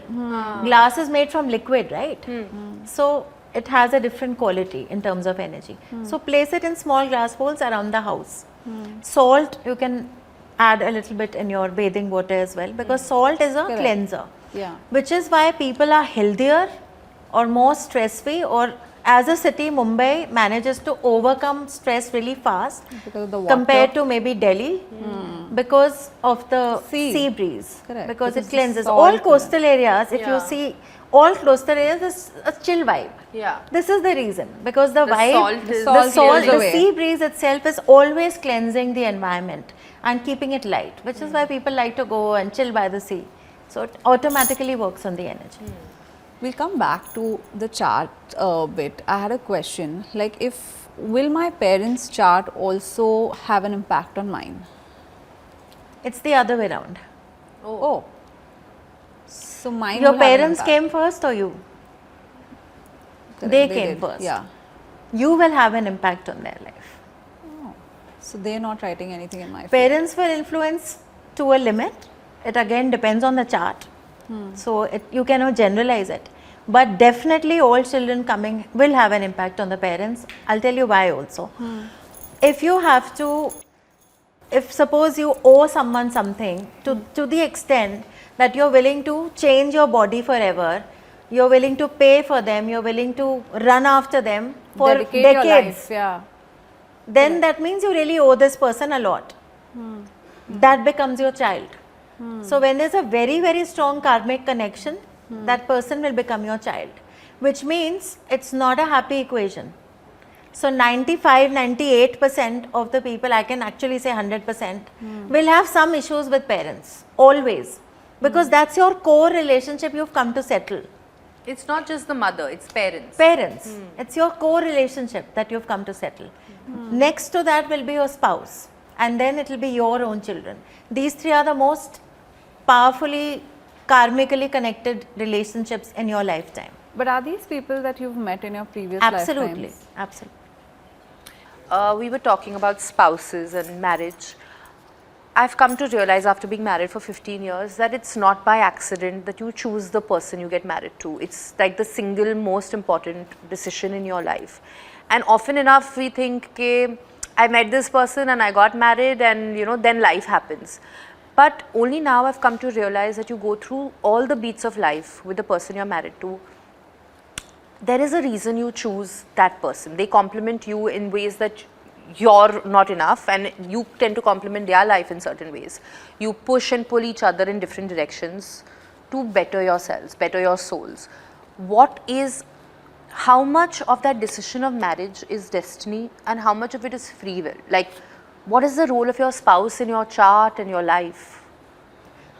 Glass is made from liquid, right? So it has a different quality in terms of energy. So place it in small glass bowls around the house. Salt you can add a little bit in your bathing water as well, because salt is a Correct. cleanser, yeah, which is why people are healthier or more stress free, or as a city Mumbai manages to overcome stress really fast because of the water. compared to maybe Delhi because of the Sea. sea breeze, Correct, because because it the cleanses. salt All in it. coastal areas, if Yeah. you see all coastal areas, is a chill vibe. Yeah. This is the reason, because the vibe, salt the is- salt salt, clears the away. sea breeze itself is always cleansing the environment and keeping it light, which is why people like to go and chill by the sea. So it automatically works on the energy. We'll come back to the chart a bit. I had a question, like if, will my parents' chart also have an impact on mine? It's the other way around. Oh. So mine Your will have an parents impact. came first or you? Correct, they came did. first. Yeah. You will have an impact on their life. So they're not writing anything in my favor. Parents will influence to a limit. It again depends on the chart. So you cannot generalize it. But definitely all children coming will have an impact on the parents. I'll tell you why also. If you have to, if suppose you owe someone something to the extent that you're willing to change your body forever, you're willing to pay for them, you're willing to run after them for Dedicate decades, your life, yeah. then that means you really owe this person a lot. That becomes your child. So when there's a very, very strong karmic connection, that person will become your child, which means it's not a happy equation. So 95-98% of the people, I can actually say 100%, will have some issues with parents, always, because that's your core relationship you've come to settle. It's not just the mother, it's parents. Parents, it's your core relationship that you've come to settle. Next to that will be your spouse, and then it will be your own children. These three are the most powerfully karmically connected relationships in your lifetime. But are these people that you've met in your previous Absolutely, lifetimes? absolutely. We were talking about spouses and marriage. I've come to realize after being married for 15 years that it's not by accident that you choose the person you get married to. It's like the single most important decision in your life. And often enough we think, okay, I met this person and I got married and then life happens. But only now I've come to realize that you go through all the beats of life with the person you're married to. There is a reason you choose that person. They complement you in ways that you're not enough, and you tend to complement their life in certain ways. You push and pull each other in different directions to better yourselves, better your souls. How much of that decision of marriage is destiny and how much of it is free will? Like, what is the role of your spouse in your chart and your life?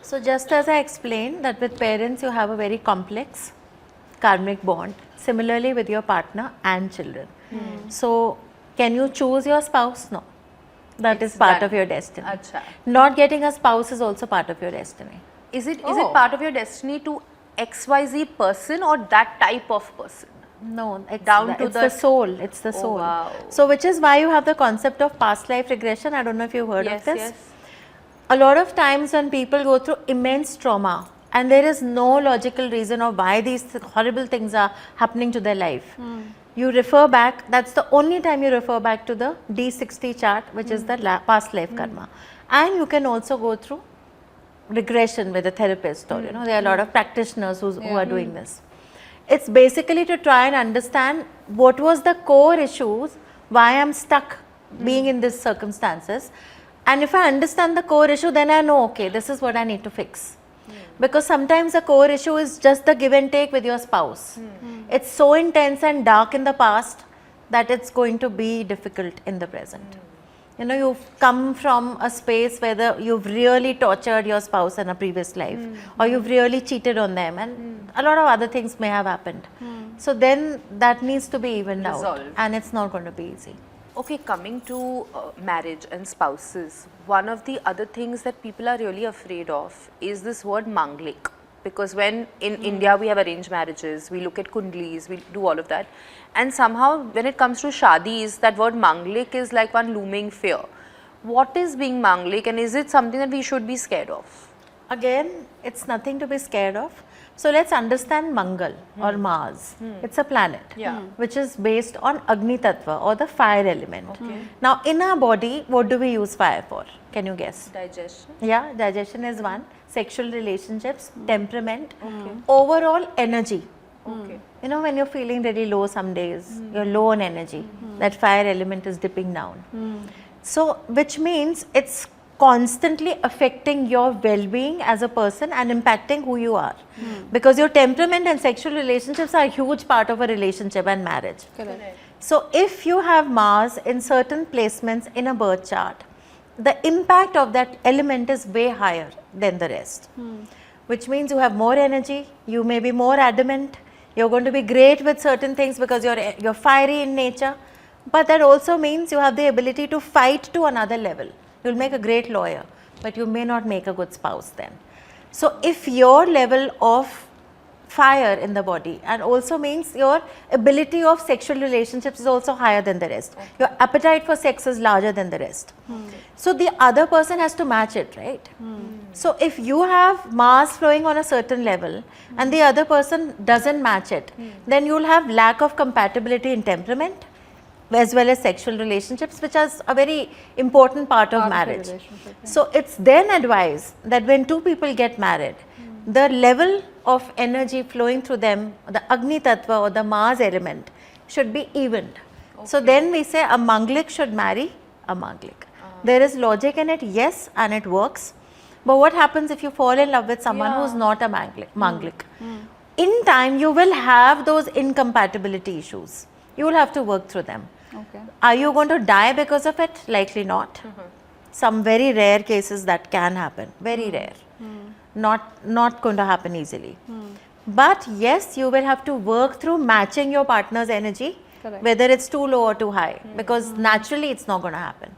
So just as I explained that with parents you have a very complex karmic bond, similarly with your partner and children. So can you choose your spouse? No. That is part of your destiny. Acha. Not getting a spouse is also part of your destiny. Is it part of your destiny to XYZ person or that type of person? No, it's Down the soul. It's the soul. wow. So which is why you have the concept of past life regression. I don't know if you've heard of this. Yes. A lot of times when people go through immense trauma and there is no logical reason of why these horrible things are happening to their life, you refer back, that's the only time you refer back to the D60 chart, which is the past life karma. And you can also go through regression with a therapist, or there are a lot of practitioners who are doing this. It's basically to try and understand what was the core issues, why I'm stuck being in these circumstances. And if I understand the core issue, then I know, okay, this is what I need to fix. Because sometimes the core issue is just the give and take with your spouse. It's so intense and dark in the past that it's going to be difficult in the present. You know, you've come from a space where you've really tortured your spouse in a previous life, or you've really cheated on them, and a lot of other things may have happened. So then that needs to be evened out, and it's not going to be easy. Okay, coming to marriage and spouses, one of the other things that people are really afraid of is this word Maanglik. Because when in India we have arranged marriages, we look at Kundlis, we do all of that. And somehow when it comes to Shadis, that word Maanglik is like one looming fear. What is being Maanglik, and is it something that we should be scared of? Again, it's nothing to be scared of. So let's understand Mangal or Mars. It's a planet which is based on Agni Tattva or the fire element. Now in our body, what do we use fire for? Can you guess? Digestion. Yeah, digestion is one. Sexual relationships, temperament, overall energy. You know, when you're feeling really low some days, you're low on energy, that fire element is dipping down. So, which means it's constantly affecting your well-being as a person and impacting who you are. Because your temperament and sexual relationships are a huge part of a relationship and marriage. Correct. So, if you have Mars in certain placements in a birth chart, the impact of that element is way higher than the rest, which means you have more energy, you may be more adamant, you're going to be great with certain things because you're fiery in nature, but that also means you have the ability to fight to another level. You'll make a great lawyer, but you may not make a good spouse then. So if your level of fire in the body, and also means your ability of sexual relationships is also higher than the rest. Your appetite for sex is larger than the rest. So the other person has to match it, right? So if you have Mars flowing on a certain level and the other person doesn't match it, then you'll have lack of compatibility in temperament as well as sexual relationships, which is a very important part of marriage. So it's then advised that when two people get married, the level of energy flowing through them, the Agni Tattva or the Mars element, should be evened. So then we say a Maanglik should marry a Maanglik. There is logic in it, yes, and it works. But what happens if you fall in love with someone who's not a Maanglik? In time, you will have those incompatibility issues. You will have to work through them. Are you going to die because of it? Likely not. Some very rare cases that can happen, very rare. Not going to happen easily. But yes, you will have to work through matching your partner's energy, whether it's too low or too high, because naturally it's not going to happen.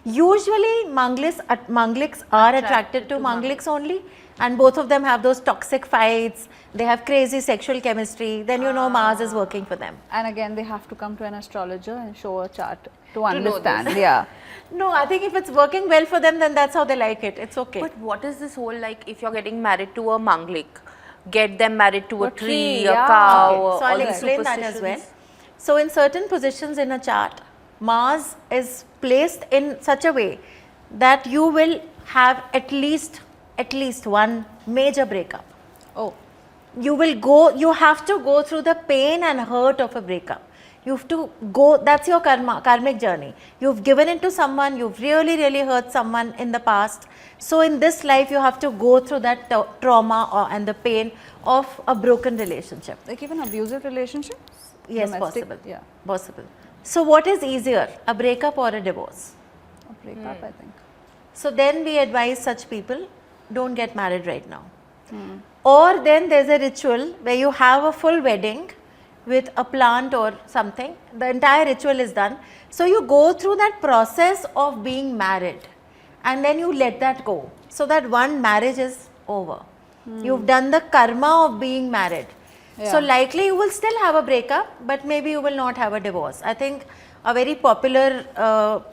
Usually Maangliks are attracted to Maangliks only, and both of them have those toxic fights, they have crazy sexual chemistry, then you know Mars is working for them. And again, they have to come to an astrologer and show a chart to understand. Yeah. No, I think if it's working well for them, then that's how they like it. It's okay. But what is this whole, like, if you're getting married to a Maanglik, get them married to a tree, a cow? Okay. So I'll explain that as well. So in certain positions in a chart, Mars is placed in such a way that you will have at least one major breakup. You have to go through the pain and hurt of a breakup. You have to go, that's your karmic journey. You've given it to someone, you've really hurt someone in the past. So in this life, you have to go through that trauma and the pain of a broken relationship. Like even abusive relationships? Yes, Domestic, possible. Yeah. Possible. So what is easier, a breakup or a divorce? A breakup, I think. So then we advise such people, don't get married right now. Or then there's a ritual where you have a full wedding with a plant or something. The entire ritual is done. So you go through that process of being married and then you let that go. So that one marriage is over. You've done the karma of being married. So likely you will still have a breakup, but maybe you will not have a divorce. I think a very popular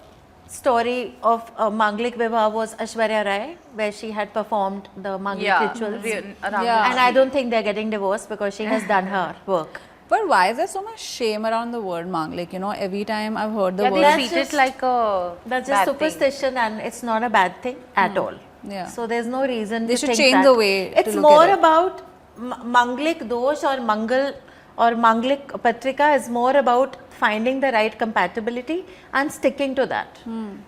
story of Maanglik Vivah was Aishwarya Rai, where she had performed the Maanglik rituals. And I don't think they're getting divorced because she has done her work. But why is there so much shame around the word Maanglik? You know, every time I've heard the word. They treat it like a That's just superstition, and it's not a bad thing at all. Yeah. So there's no reason They to should think change that. the way to It's look more at it. about Maanglik dosh or Mangal or Maanglik Patrika is more about finding the right compatibility and sticking to that.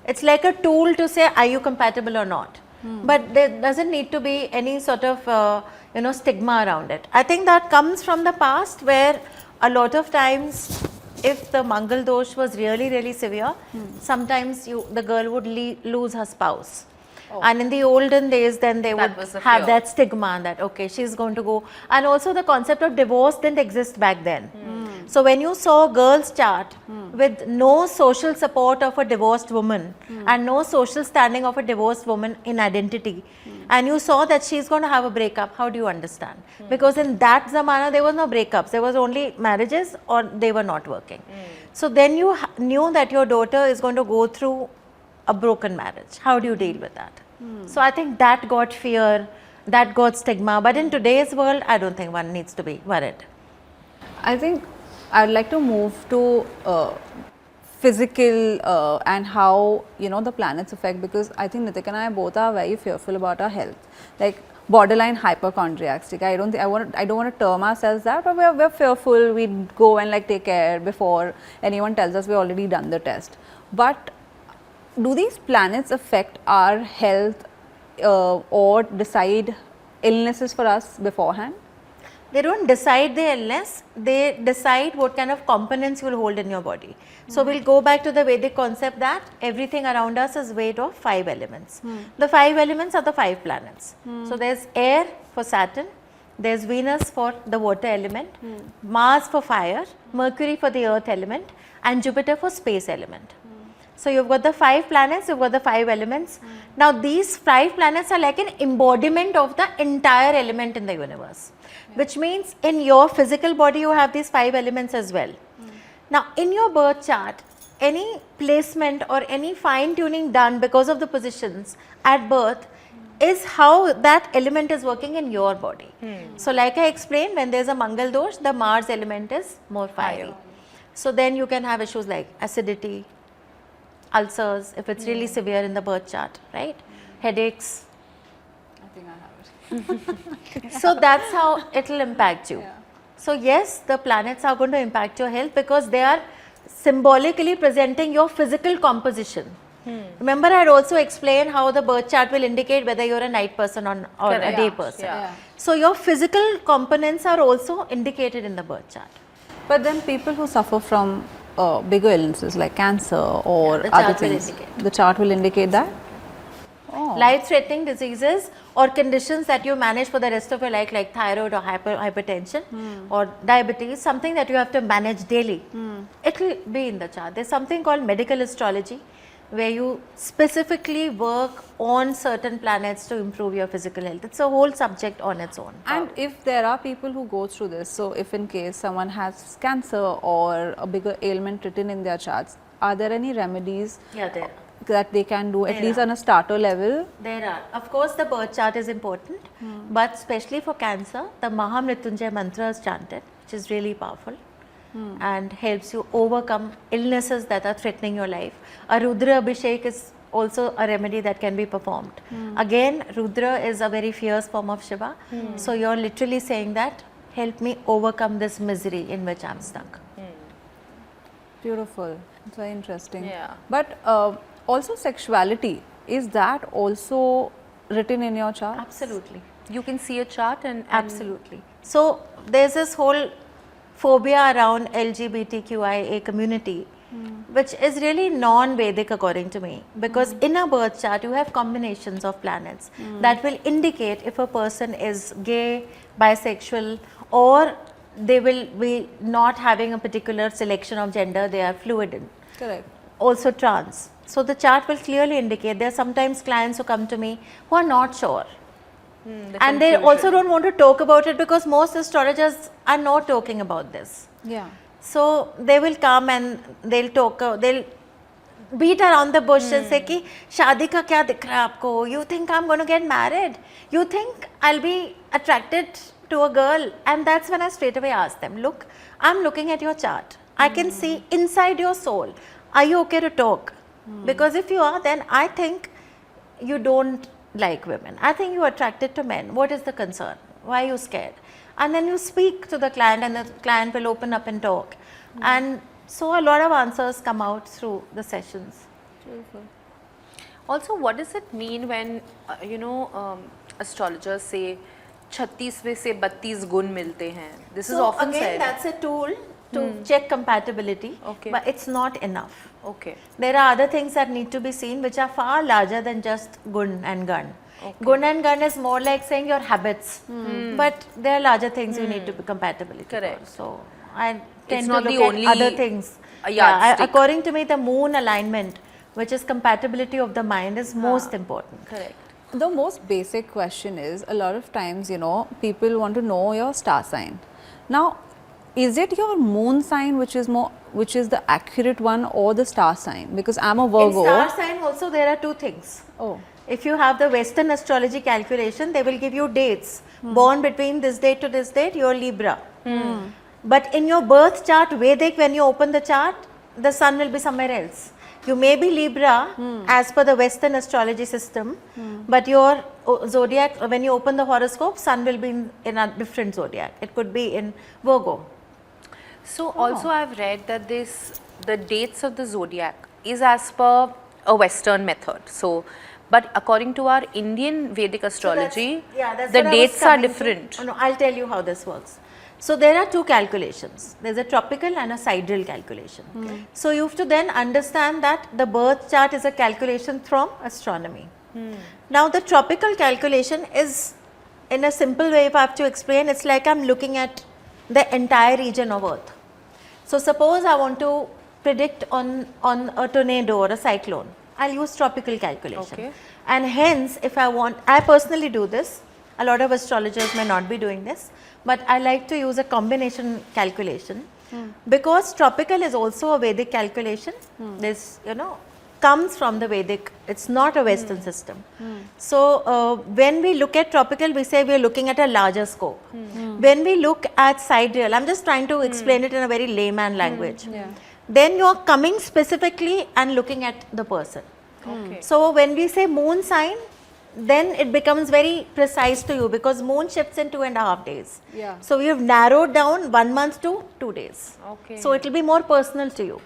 It's like a tool to say, are you compatible or not? But there doesn't need to be any sort of stigma around it. I think that comes from the past where a lot of times if the Mangal dosh was really severe, sometimes the girl would lose her spouse. And in the olden days, then they would have that stigma that, okay, she's going to go. And also the concept of divorce didn't exist back then. So when you saw a girl's chart with no social support of a divorced woman and no social standing of a divorced woman in identity, and you saw that she's going to have a breakup, how do you understand? Because in that zamana, there was no breakups. There was only marriages or they were not working. So then you knew that your daughter is going to go through a broken marriage. How do you deal with that? So I think that got fear, that got stigma. But in today's world, I don't think one needs to be worried. I think I'd like to move to physical and how the planets affect, because I think Nitik and I both are very fearful about our health, like borderline hypochondriacs. I don't want to term ourselves that, but we're fearful. We go and like take care before anyone tells us we've already done the test. But do these planets affect our health or decide illnesses for us beforehand? They don't decide the illness, they decide what kind of components you will hold in your body. So we'll go back to the Vedic concept that everything around us is made of 5 elements. The 5 elements are the 5 planets. So there's air for Saturn, there's Venus for the water element, Mars for fire, Mercury for the earth element, and Jupiter for space element. So you've got the 5 planets, you've got the 5 elements. Now these 5 planets are like an embodiment of the entire element in the universe. Which means in your physical body you have these 5 elements as well. Now in your birth chart, any placement or any fine tuning done because of the positions at birth is how that element is working in your body. So like I explained, when there is a Mangal dosh, the Mars element is more fiery. So then you can have issues like acidity, ulcers, if it's really severe in the birth chart, right? Headaches. I think I have it. So that's how it will impact you. So yes, the planets are going to impact your health because they are symbolically presenting your physical composition. Remember, I had also explained how the birth chart will indicate whether you're a night person or a day person. So your physical components are also indicated in the birth chart. But then people who suffer from bigger illnesses like cancer or other things, the chart will indicate that? Life-threatening diseases or conditions that you manage for the rest of your life, like thyroid or hypertension or diabetes, something that you have to manage daily, it will be in the chart. There's something called medical astrology, where you specifically work on certain planets to improve your physical health. It's a whole subject on its own. And if there are people who go through this, so if in case someone has cancer or a bigger ailment written in their charts, are there any remedies that they can do at least on a starter level? There are. Of course, the birth chart is important, but especially for cancer, the Mahamrityunjay mantra is chanted, which is really powerful. And helps you overcome illnesses that are threatening your life. A Rudra Abhishek is also a remedy that can be performed. Again, Rudra is a very fierce form of Shiva. So you're literally saying that, help me overcome this misery in which I'm stuck. Beautiful. It's very interesting. But also sexuality, is that also written in your chart? Absolutely. You can see a chart and absolutely. So there's this whole phobia around LGBTQIA community, which is really non-Vedic according to me, because in a birth chart you have combinations of planets that will indicate if a person is gay, bisexual, or they will be not having a particular selection of gender, they are fluid in. Correct. Also trans. So the chart will clearly indicate. There are sometimes clients who come to me who are not sure. And they also don't want to talk about it because most astrologers are not talking about this. So they will come and they'll talk, they'll beat around the bush and say ki shaadi ka kya dikh raha hai aapko? You think I'm going to get married? You think I'll be attracted to a girl? And that's when I straight away ask them, look, I'm looking at your chart. I can see inside your soul. Are you okay to talk? Because if you are, then I think you don't like women. I think you're attracted to men. What is the concern? Why are you scared? And then you speak to the client and the client will open up and talk. And so a lot of answers come out through the sessions. Beautiful. Also, what does it mean when, astrologers say 36 में से 32 गुण मिलते हैं? This is often again, said. that's a tool to check compatibility, Okay. but it's not enough. Okay. There are other things that need to be seen which are far larger than just gun and gun. Gun and gun is more like saying your habits, but there are larger things you need to be compatibility Correct. for. So I tend not to the look only at other things. a yardstick. According to me, the moon alignment, which is compatibility of the mind, is most important. Correct. The most basic question is, a lot of times, you know, people want to know your star sign. Now, is it your moon sign which is the accurate one, or the star sign? Because I'm a Virgo. In star sign also there are two things. Oh. If you have the Western astrology calculation, they will give you dates. Born between this date to this date, you are Libra. But in your birth chart, Vedic, when you open the chart, the sun will be somewhere else. You may be Libra as per the Western astrology system, but your zodiac, when you open the horoscope, sun will be in a different zodiac. It could be in Virgo. So also I've read that the dates of the zodiac is as per a Western method. So, but according to our Indian Vedic astrology, that's the what I was dates are coming to. different. Oh, no, I'll tell you how this works. So there are two calculations. There's a tropical and a sidereal calculation. So you have to then understand that the birth chart is a calculation from astronomy. Now the tropical calculation is, in a simple way, if I have to explain, it's like I'm looking at the entire region of Earth. So suppose I want to predict on a tornado or a cyclone, I'll use tropical calculation. Okay. And hence, if I personally do this, a lot of astrologers may not be doing this, but I like to use a combination calculation because tropical is also a Vedic calculation. This, comes from the Vedic, it's not a Western system. So when we look at tropical, we say we are looking at a larger scope. When we look at sidereal, I'm just trying to explain it in a very layman language. Then you are coming specifically and looking at the person. Okay. So when we say moon sign, then it becomes very precise to you because moon shifts in 2.5 days. Yeah. So we have narrowed down 1 month to 2 days. Okay. So it will be more personal to you.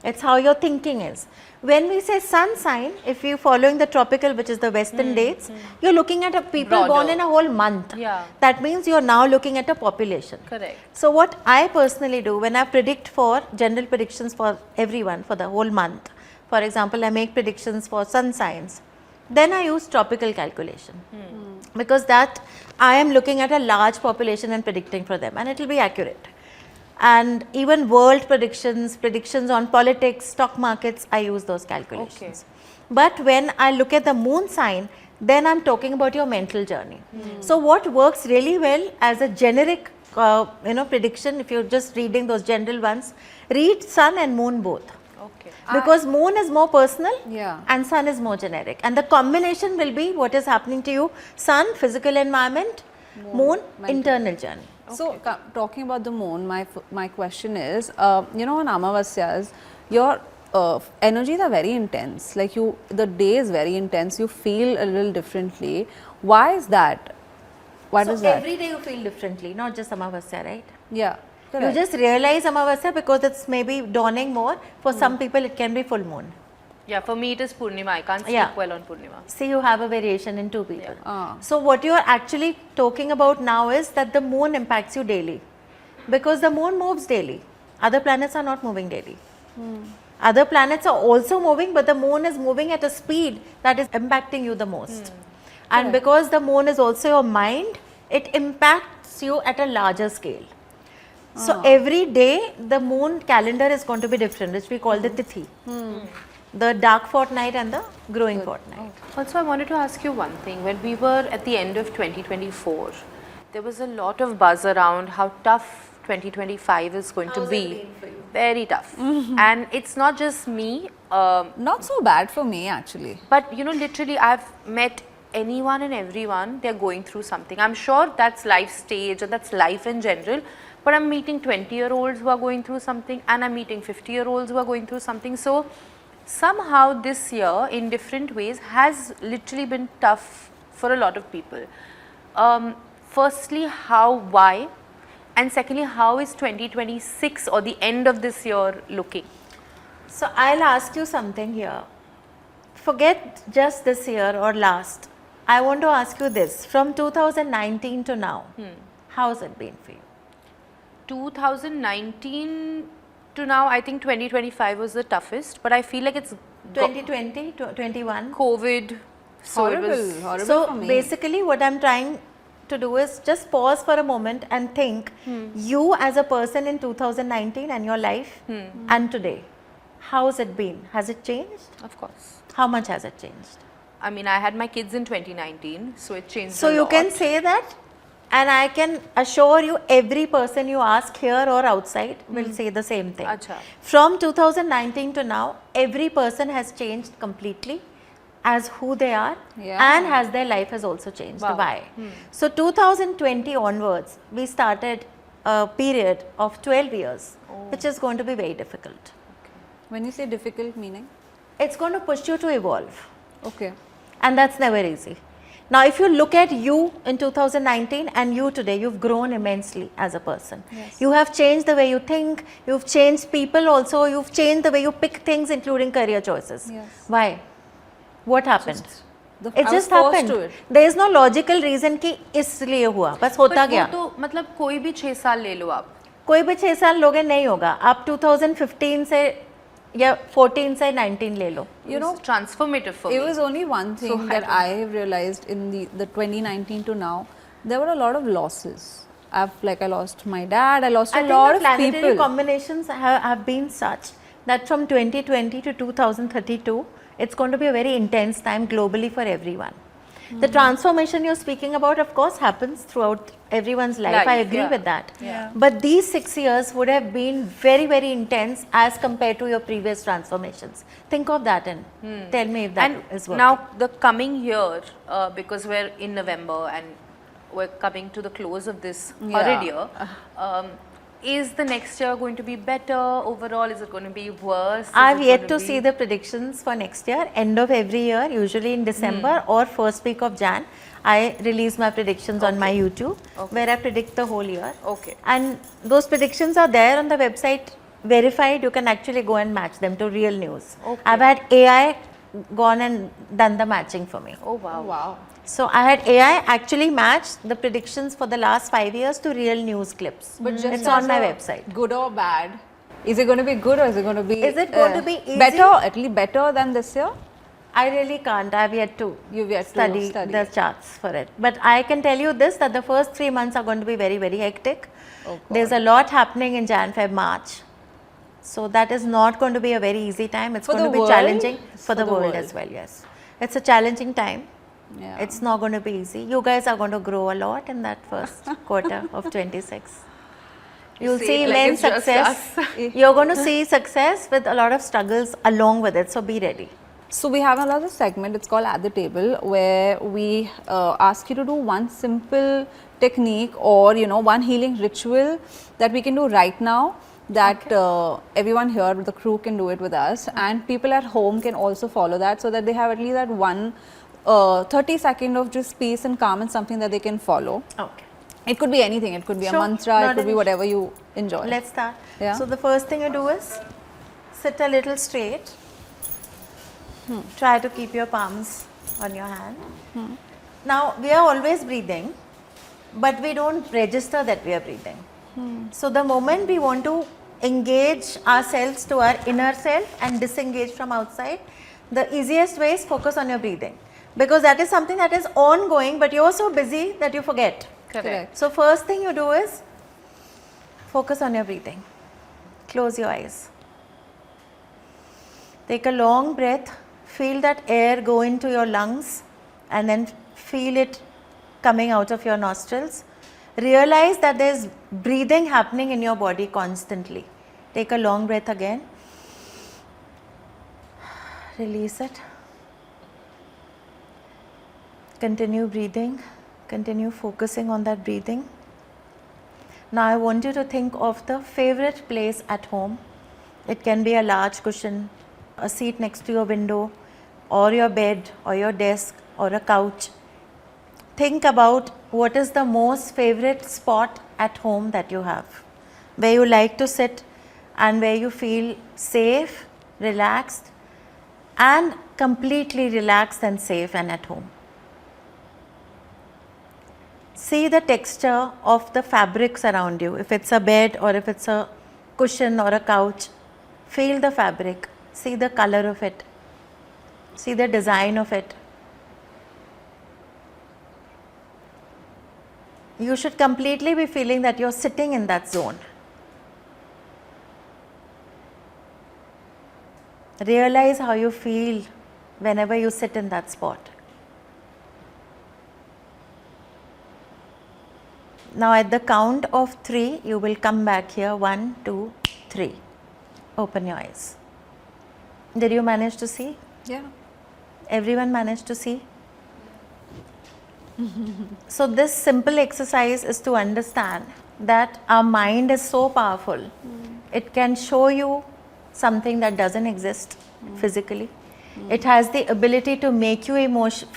It's how your thinking is. When we say sun sign, if you're following the tropical, which is the Western dates, you're looking at a people born Broader. in a whole month. Yeah. That means you're now looking at a population. Correct. So what I personally do when I predict for general predictions for everyone for the whole month, for example, I make predictions for sun signs, then I use tropical calculation because that I am looking at a large population and predicting for them, and it will be accurate. And even world predictions on politics, stock markets, I use those calculations. But when I look at the moon sign, then I'm talking about your mental journey. So what works really well as a generic prediction, if you're just reading those general ones, read sun and moon both. Okay. Because moon is more personal Yeah. and sun is more generic. And the combination will be what is happening to you. Sun, physical environment, moon internal journey. So, talking about the moon, my question is, on Amavasyas, your energies are very intense. Like the day is very intense. You feel a little differently. Why is that? Why does that? Every day you feel differently, not just Amavasya, right? Yeah. You Correct. just realize Amavasya because it's maybe dawning more. For some people it can be full moon. Yeah, for me it is Purnima. I can't sleep Yeah. well on Purnima. See, you have a variation in two people. Ah. So what you are actually talking about now is that the moon impacts you daily because the moon moves daily. Other planets are not moving daily. Other planets are also moving, but the moon is moving at a speed that is impacting you the most. And because the moon is also your mind, it impacts you at a larger scale. So every day the moon calendar is going to be different, which we call the Tithi. The dark fortnight and the growing fortnight. Also, I wanted to ask you one thing. When we were at the end of 2024, there was a lot of buzz around how tough 2025 is going to How's it be. been for you? Very tough. And it's not just me, Not so bad for me, actually. but literally I've met anyone and everyone, they're going through something. I'm sure that's life stage or that's life in general, but I'm meeting 20-year-olds who are going through something, and I'm meeting 50-year-olds who are going through something. So somehow this year in different ways has literally been tough for a lot of people. Firstly, why? And secondly, how is 2026 or the end of this year looking? So I'll ask you something here. Forget just this year or last. I want to ask you this. From 2019 to now, how's it been for you? 2019 to now, I think 2025 was the toughest, but I feel like it's 2020, 21. COVID. So it was horrible So for me. basically what I'm trying to do is just pause for a moment and think you as a person in 2019 and your life and today. How's it been? Has it changed? Of course. How much has it changed? I mean, I had my kids in 2019, so it changed So a you lot. can say that, and I can assure you every person you ask here or outside will say the same thing. Acha. From 2019 to now, every person has changed completely as who they are, Yeah. and as their life has also changed. Wow. Why? So 2020 onwards, we started a period of 12 years, which is going to be very difficult. When you say difficult, meaning? It's going to push you to evolve. Okay. And that's never easy. Now, if you look at you in 2019 and you today, you've grown immensely as a person. Yes. You have changed the way you think, you've changed people also, you've changed the way you pick things, including career choices. Yes. Why? What happened? I It was just forced happened. to it. There is no logical reason कि इसलिए हुआ, बस होता But गया. वो तो मतलब कोई भी 6 साल ले लो आप. कोई भी 6 साल लोगे नहीं होगा. आप 2015 से या 14 से 19 ले लो. You know, It's transformative for me. it was only one thing that I have realized in the 2019 to now. There were a lot of losses. I lost my dad. I lost a I think lot the of planetary people. combinations have been such that from 2020 to 2032, it's going to be a very intense time globally for everyone. The transformation you're speaking about, of course, happens throughout everyone's life. I agree with that. Yeah. But these 6 years would have been very, very intense as compared to your previous transformations. Think of that and tell me if that is working. Now the coming year, because we're in November and we're coming to the close of this horrid year, is the next year going to be better overall? Is it going to be worse? Is I've it yet going to be- see the predictions for next year. End of every year, usually in December or first week of Jan, I release my predictions on my YouTube, where I predict the whole year. Okay. And those predictions are there on the website, verified. You can actually go and match them to real news. Okay. I've had AI gone and done the matching for me. Oh wow. Wow. So I had AI actually match the predictions for the last 5 years to real news clips. But just it's on as my a website. Good or bad? Is it going to be good or is it going to be? Is it going to be easy? better? At least better than this year? I really can't. I've yet to You've yet to study study the it. charts for it. But I can tell you this, that the first 3 months are going to be very, very hectic. Oh, There's a lot happening in Jan, Feb, March. So that is not going to be a very easy time. It's For going the to be world? challenging It's for the world as well, yes. It's a challenging time. Yeah. It's not going to be easy. You guys are going to grow a lot in that first quarter of 26. You'll say see it like immense it's just success. us. You're going to see success with a lot of struggles along with it. So be ready. So we have another segment, it's called At the Table, where we ask you to do one simple technique or one healing ritual that we can do right now, that everyone here, the crew, can do it with us, and people at home can also follow that, so that they have at least that one 30 seconds of just peace and calm and something that they can follow. Okay. It could be anything, it could be a Sure, mantra, not it could an be issue. whatever you enjoy. Let's start. Yeah. So the first thing you do is sit a little straight. Try to keep your palms on your hand. Now we are always breathing, but we don't register that we are breathing. So the moment we want to engage ourselves to our inner self and disengage from outside, the easiest way is focus on your breathing, because that is something that is ongoing, but you're so busy that you forget. Correct. So first thing you do is focus on your breathing. Close your eyes. Take a long breath. Feel that air go into your lungs and then feel it coming out of your nostrils. Realize that there's breathing happening in your body constantly. Take a long breath again. Release it. Continue breathing. Continue focusing on that breathing. Now I want you to think of the favorite place at home. It can be a large cushion, a seat next to your window, or your bed, or your desk, or a couch. Think about what is the most favorite spot at home that you have, where you like to sit and where you feel safe, relaxed, and completely relaxed and safe and at home. see the texture of the fabrics around you. If it's a bed or if it's a cushion or a couch, feel the fabric, see the color of it, see the design of it. You should completely be feeling that you're sitting in that zone. Realize how you feel whenever you sit in that spot. Now at the count of 3, you will come back here. 1, 2, 3. Open your eyes. Did you manage to see? Yeah. Everyone managed to see? So this simple exercise is to understand that our mind is so powerful. It can show you something that doesn't exist physically. It has the ability to make you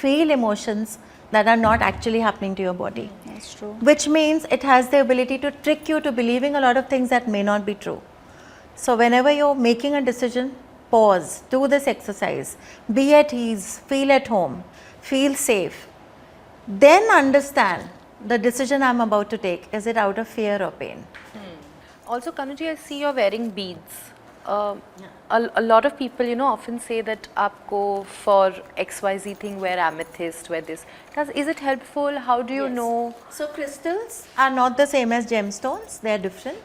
feel emotions that are not actually happening to your body. That's true. Which means it has the ability to trick you to believing a lot of things that may not be true. So whenever you're making a decision, pause, do this exercise, be at ease, feel at home, feel safe. Then understand the decision I'm about to take, is it out of fear or pain? Also, Kanuji, I see you're wearing beads. A lot of people, often say that aapko for XYZ thing wear amethyst, wear this. Is it helpful? How do you know? So crystals are not the same as gemstones, they are different.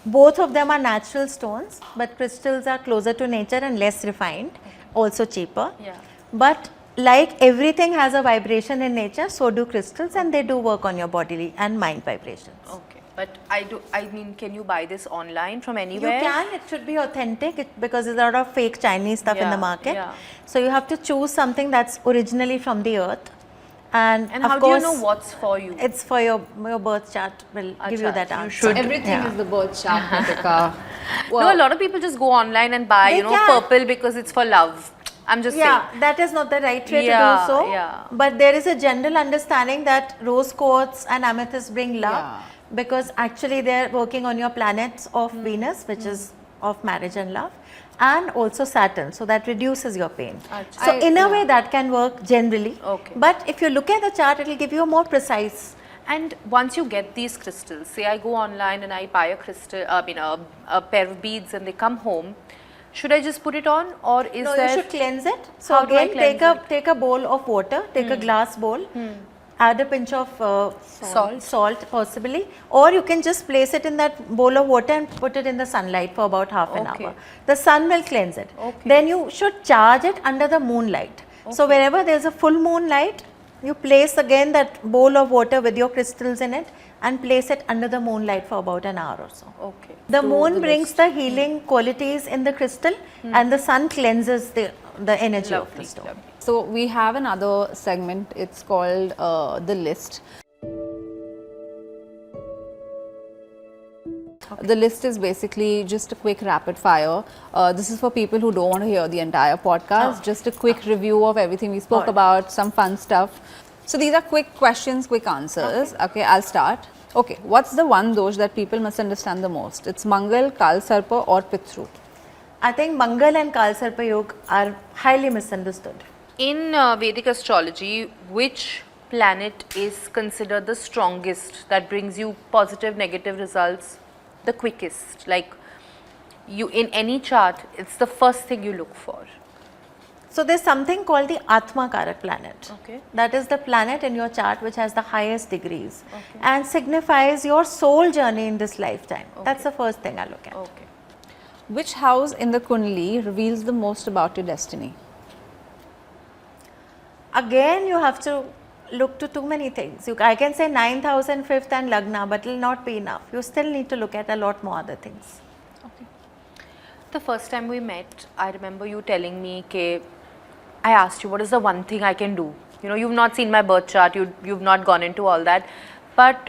Both of them are natural stones, but crystals are closer to nature and less refined, also cheaper. Yeah. But like everything has a vibration in nature, so do crystals, and they do work on your bodily and mind vibrations. Okay. But I mean, can you buy this online from anywhere? You can, it should be authentic because there's a lot of fake Chinese stuff in the market. Yeah. So you have to choose something that's originally from the earth. And how of do you course, know what's for you? it's for your birth chart will give you that answer. So everything is the birth chart, Nitika. No, a lot of people just go online and buy, They can. purple because it's for love. I'm just saying. That is not the right way to Yeah, do so. yeah. But there is a general understanding that rose quartz and amethyst bring love, Yeah. because actually they are working on your planets of Venus, which is of marriage and love, and also Saturn, so that reduces your pain. Achha. So in a way that can work generally. Okay. But if you look at the chart, it will give you a more precise. And once you get these crystals, say I go online and I buy a crystal, a pair of beads, and they come home, should I just put it on, or is No, there? you should cleanse it. So How do I again, cleanse take a bowl of water, take a glass bowl, add a pinch of salt possibly, or you can just place it in that bowl of water and put it in the sunlight for about half an Okay. hour. The sun will cleanse it. Okay. Then you should charge it under the moonlight. So wherever there is a full moonlight, you place again that bowl of water with your crystals in it and place it under the moonlight for about an hour or so. Okay. The moon brings the healing qualities in the crystal, and the sun cleanses the energy of the Lovely, stone. lovely. So we have another segment, it's called the list. The list is basically just a quick rapid fire. This is for people who don't want to hear the entire podcast, just a quick review of everything we spoke about, some fun stuff. So these are quick questions, quick answers. Okay, I'll start. Okay, what's the one dosh that people must understand the most? It's Mangal, Kal Sarpa or Pitru? I think Mangal and Kal Sarpa Yoga are highly misunderstood. In Vedic astrology, which planet is considered the strongest, that brings you positive, negative results the quickest? Like you, in any chart, it's the first thing you look for. So there's something called the Atma Karak planet. Okay. That is the planet in your chart which has the highest degrees and signifies your soul journey in this lifetime. That's the first thing I look at. Okay. Which house in the Kundli reveals the most about your destiny? Again, you have to look to too many things. I can say 9th house and 5th and Lagna, but it will not be enough. You still need to look at a lot more other things. Okay. The first time we met, I remember you telling me that I asked you, what is the one thing I can do? You've not seen my birth chart, you've not gone into all that. But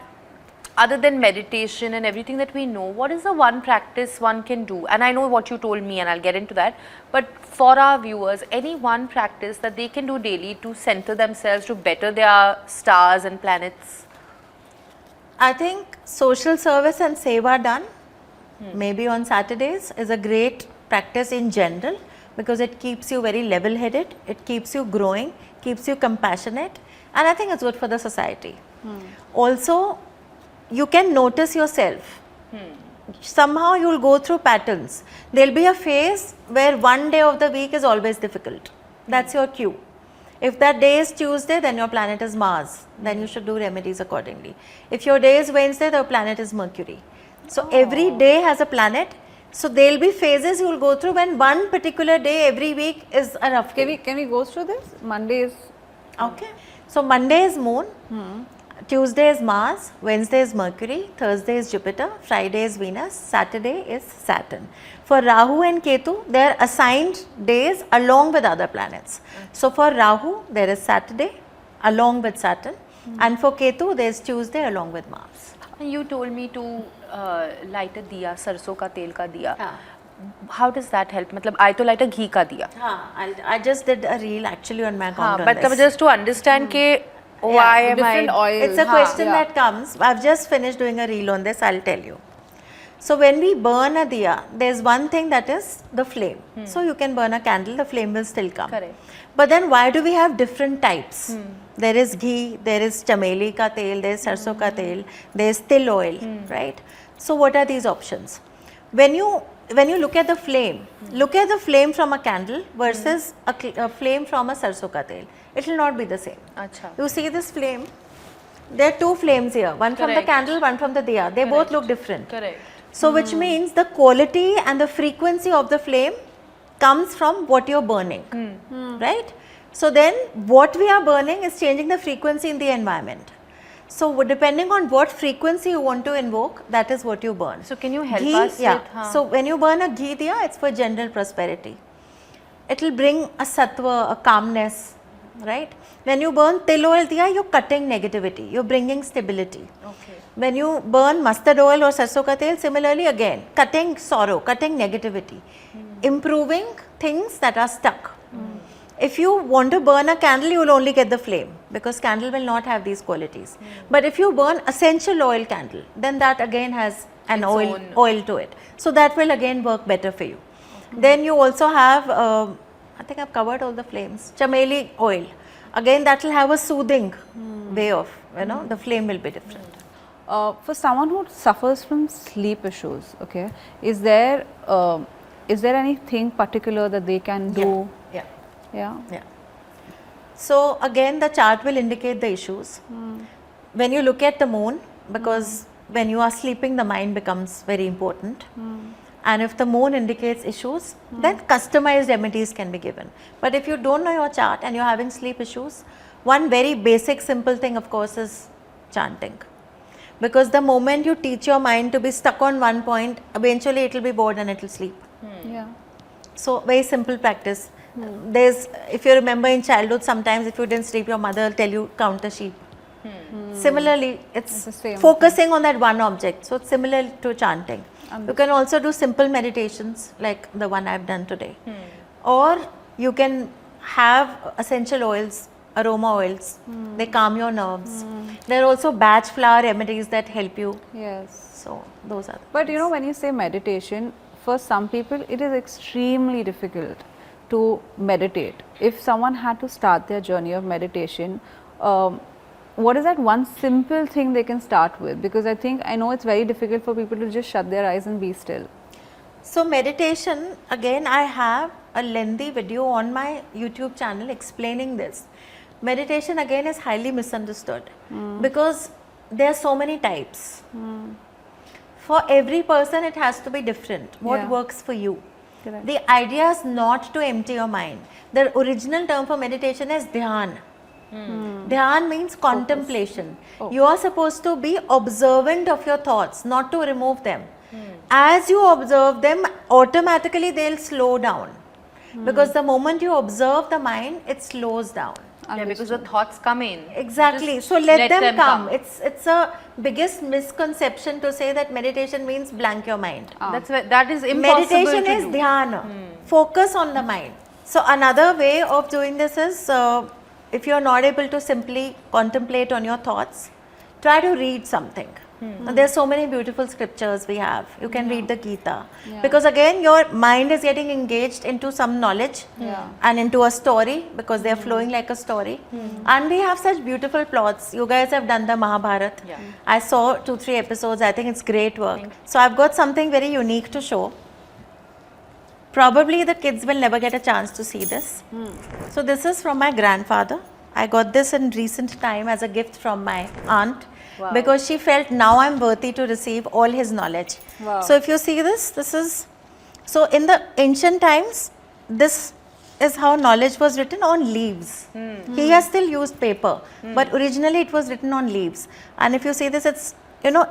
other than meditation and everything that we know, what is the one practice one can do? And I know what you told me and I'll get into that. But for our viewers, any one practice that they can do daily to center themselves, to better their stars and planets? I think social service and seva done, maybe on Saturdays, is a great practice in general, because it keeps you very level-headed, it keeps you growing, keeps you compassionate, and I think it's good for the society. Also, you can notice yourself. Somehow you will go through patterns. There will be a phase where one day of the week is always difficult. That's your cue. If that day is Tuesday, then your planet is Mars. Then you should do remedies accordingly. If your day is Wednesday, the planet is Mercury. So every day has a planet. So there will be phases you will go through when one particular day every week is a rough day. Can we go through this? Monday is... Okay. So Monday is Moon. Tuesday is Mars, Wednesday is Mercury, Thursday is Jupiter, Friday is Venus, Saturday is Saturn. For Rahu and Ketu, they are assigned days along with other planets. So for Rahu, there is Saturday along with Saturn, and for Ketu, there is Tuesday along with Mars. You told me to light a diya, sarson ka tel ka diya. हाँ. How does that help? मतलब I to light a ghee ka diya. I just did a reel actually on my account on But this. just to understand ke why am different I... oils. It's a question that comes. I've just finished doing a reel on this, I'll tell you. So when we burn a diya, there's one thing that is the flame. So you can burn a candle, the flame will still come. Correct. But then why do we have different types? There is ghee, there is chameli ka tel, there is sarson ka tel, there is til oil, right? So what are these options? When you look at the flame, look at the flame from a candle versus a flame from a sarson ka tel. It will not be the same. Acha. You see this flame? There are two flames here, one from the Correct. candle, one from the diya. They both look different. Correct. So which means the quality and the frequency of the flame comes from what you're burning, right? So then what we are burning is changing the frequency in the environment. So depending on what frequency you want to invoke, that is what you burn. So can you help Ghee, us yeah. with... So when you burn a ghee diya, it's for general prosperity. It will bring a sattva, a calmness, right? When you burn til oil diya, you're cutting negativity, you're bringing stability. Okay. When you burn mustard oil or sarson ka tel, similarly again, cutting sorrow, cutting negativity, improving things that are stuck. If you want to burn a candle, you will only get the flame because candle will not have these qualities. But if you burn essential oil candle, then that again has an oil to it. So that will again work better for you. Then you also have, I think I've covered all the flames, chameli oil. Again that will have a soothing way of, the flame will be different. For someone who suffers from sleep issues, okay, is there anything particular that they can do? Yeah. So again the chart will indicate the issues. When you look at the moon, because when you are sleeping the mind becomes very important. And if the moon indicates issues, then customized remedies can be given. But if you don't know your chart and you're having sleep issues, one very basic simple thing of course is chanting. Because the moment you teach your mind to be stuck on one point, eventually it will be bored and it will sleep. Yeah. So very simple practice. There's, if you remember in childhood, sometimes if you didn't sleep, your mother will tell you count the sheep. Similarly, it's the same focusing on that one object. So it's similar to chanting. You can also do simple meditations like the one I've done today. Or you can have essential oils, aroma oils. They calm your nerves. There are also batch flower remedies that help you. Yes. So those are. But when you say meditation, for some people it is extremely difficult to meditate. If someone had to start their journey of meditation, what is that one simple thing they can start with? Because I know it's very difficult for people to just shut their eyes and be still. So meditation, again I have a lengthy video on my YouTube channel explaining this. Meditation again is highly misunderstood because there are so many types. For every person it has to be different. What works for you? Correct. The idea is not to empty your mind. The original term for meditation is dhyan. Dhyan means contemplation. You are supposed to be observant of your thoughts, not to remove them. As you observe them, automatically they'll slow down. Because the moment you observe the mind, it slows down. Yeah, because the thoughts come in. Exactly. Just So let them come. come. It's a biggest misconception to say that meditation means blank your mind. That is impossible Meditation to is do. dhyana. Focus on the mind. So another way of doing this is if you are not able to simply contemplate on your thoughts, try to read something. There's so many beautiful scriptures we have. You can read the Gita. Because again, your mind is getting engaged into some knowledge and into a story because they're flowing like a story. And we have such beautiful plots. You guys have done the Mahabharata. I saw 2-3 episodes. I think it's great work. So I've got something very unique to show. Probably the kids will never get a chance to see this. So this is from my grandfather. I got this in recent time as a gift from my aunt. Because she felt now I'm worthy to receive all his knowledge. So if you see this is, so in the ancient times, this is how knowledge was written on leaves. He has still used paper, but originally it was written on leaves. And if you see this, it's,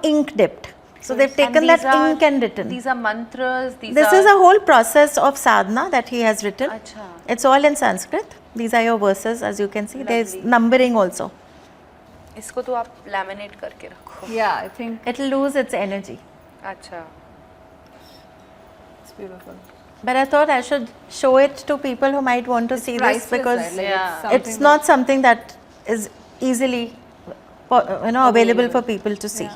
ink dipped. So they've taken that ink and written. These are mantras. This is a whole process of sadhana that he has written. It's all in Sanskrit. These are your verses, as you can see. There's numbering also. इसको तो आप laminate करके रखो. Yeah, I think it'll lose its energy. अच्छा. It's beautiful. But I thought I should show it to people who might want to see this because it's not something that is easily available for people to see.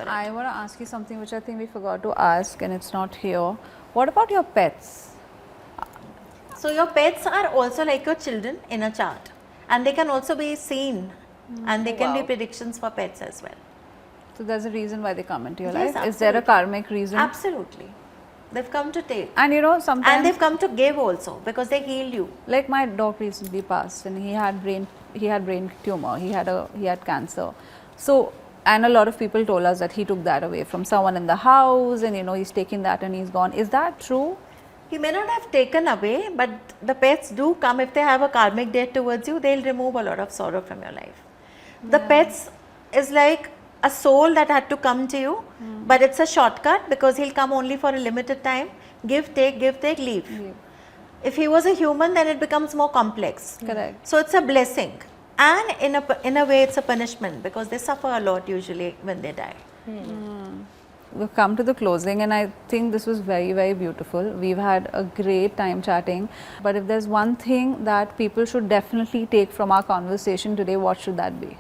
I want to ask you something which I think we forgot to ask and it's not here. What about your pets? So your pets are also like your children in a chart, and they can also be seen. And they can be predictions for pets as well. So there's a reason why they come into your Yes, life. Is there a karmic reason? Absolutely. They've come to take. And sometimes. And they've come to give also because they heal you. Like my dog recently passed and he had brain tumor. He had cancer. So, and a lot of people told us that he took that away from someone in the house and he's taking that and he's gone. Is that true? He may not have taken away, but the pets do come. If they have a karmic debt towards you, they'll remove a lot of sorrow from your life. The pets is like a soul that had to come to you, but it's a shortcut because he'll come only for a limited time. Give, take, leave. If he was a human, then it becomes more complex. Correct. So it's a blessing. And in a way, it's a punishment because they suffer a lot usually when they die. We've come to the closing and I think this was very, very beautiful. We've had a great time chatting. But if there's one thing that people should definitely take from our conversation today, what should that be?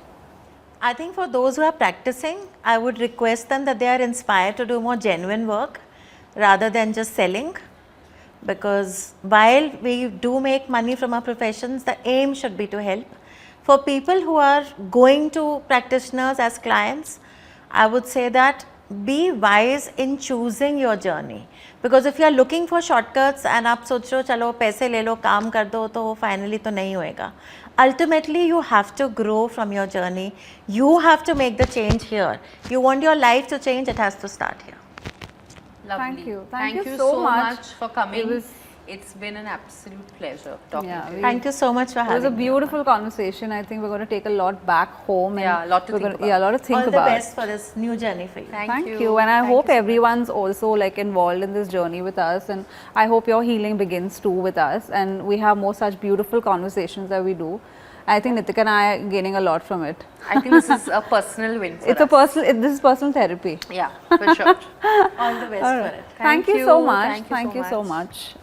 I think for those who are practicing, I would request them that they are inspired to do more genuine work rather than just selling. Because while we do make money from our professions, the aim should be to help. For people who are going to practitioners as clients, I would say that be wise in choosing your journey. Because if you are looking for shortcuts and आप सोच रहे हो चलो पैसे ले लो काम कर दो तो finally तो नहीं होएगा. Ultimately you have to grow from your journey. You have to make the change here. You want your life to change, it has to start here. Lovely. Thank you so much for coming. It's been an absolute pleasure talking to you. Thank you so much for having me. It was a beautiful conversation. I think we're going to take a lot back home. And a lot to think about. Yeah, a lot to think about. All the best for this new journey for you. Thank you. And I hope everyone's also involved in this journey with us. And I hope your healing begins too with us. And we have more such beautiful conversations that we do. I think Nitika and I are gaining a lot from it. I think this is a personal win for us. This is personal therapy. Yeah, for sure. All the best for it. Thank you so much. Thank you so much.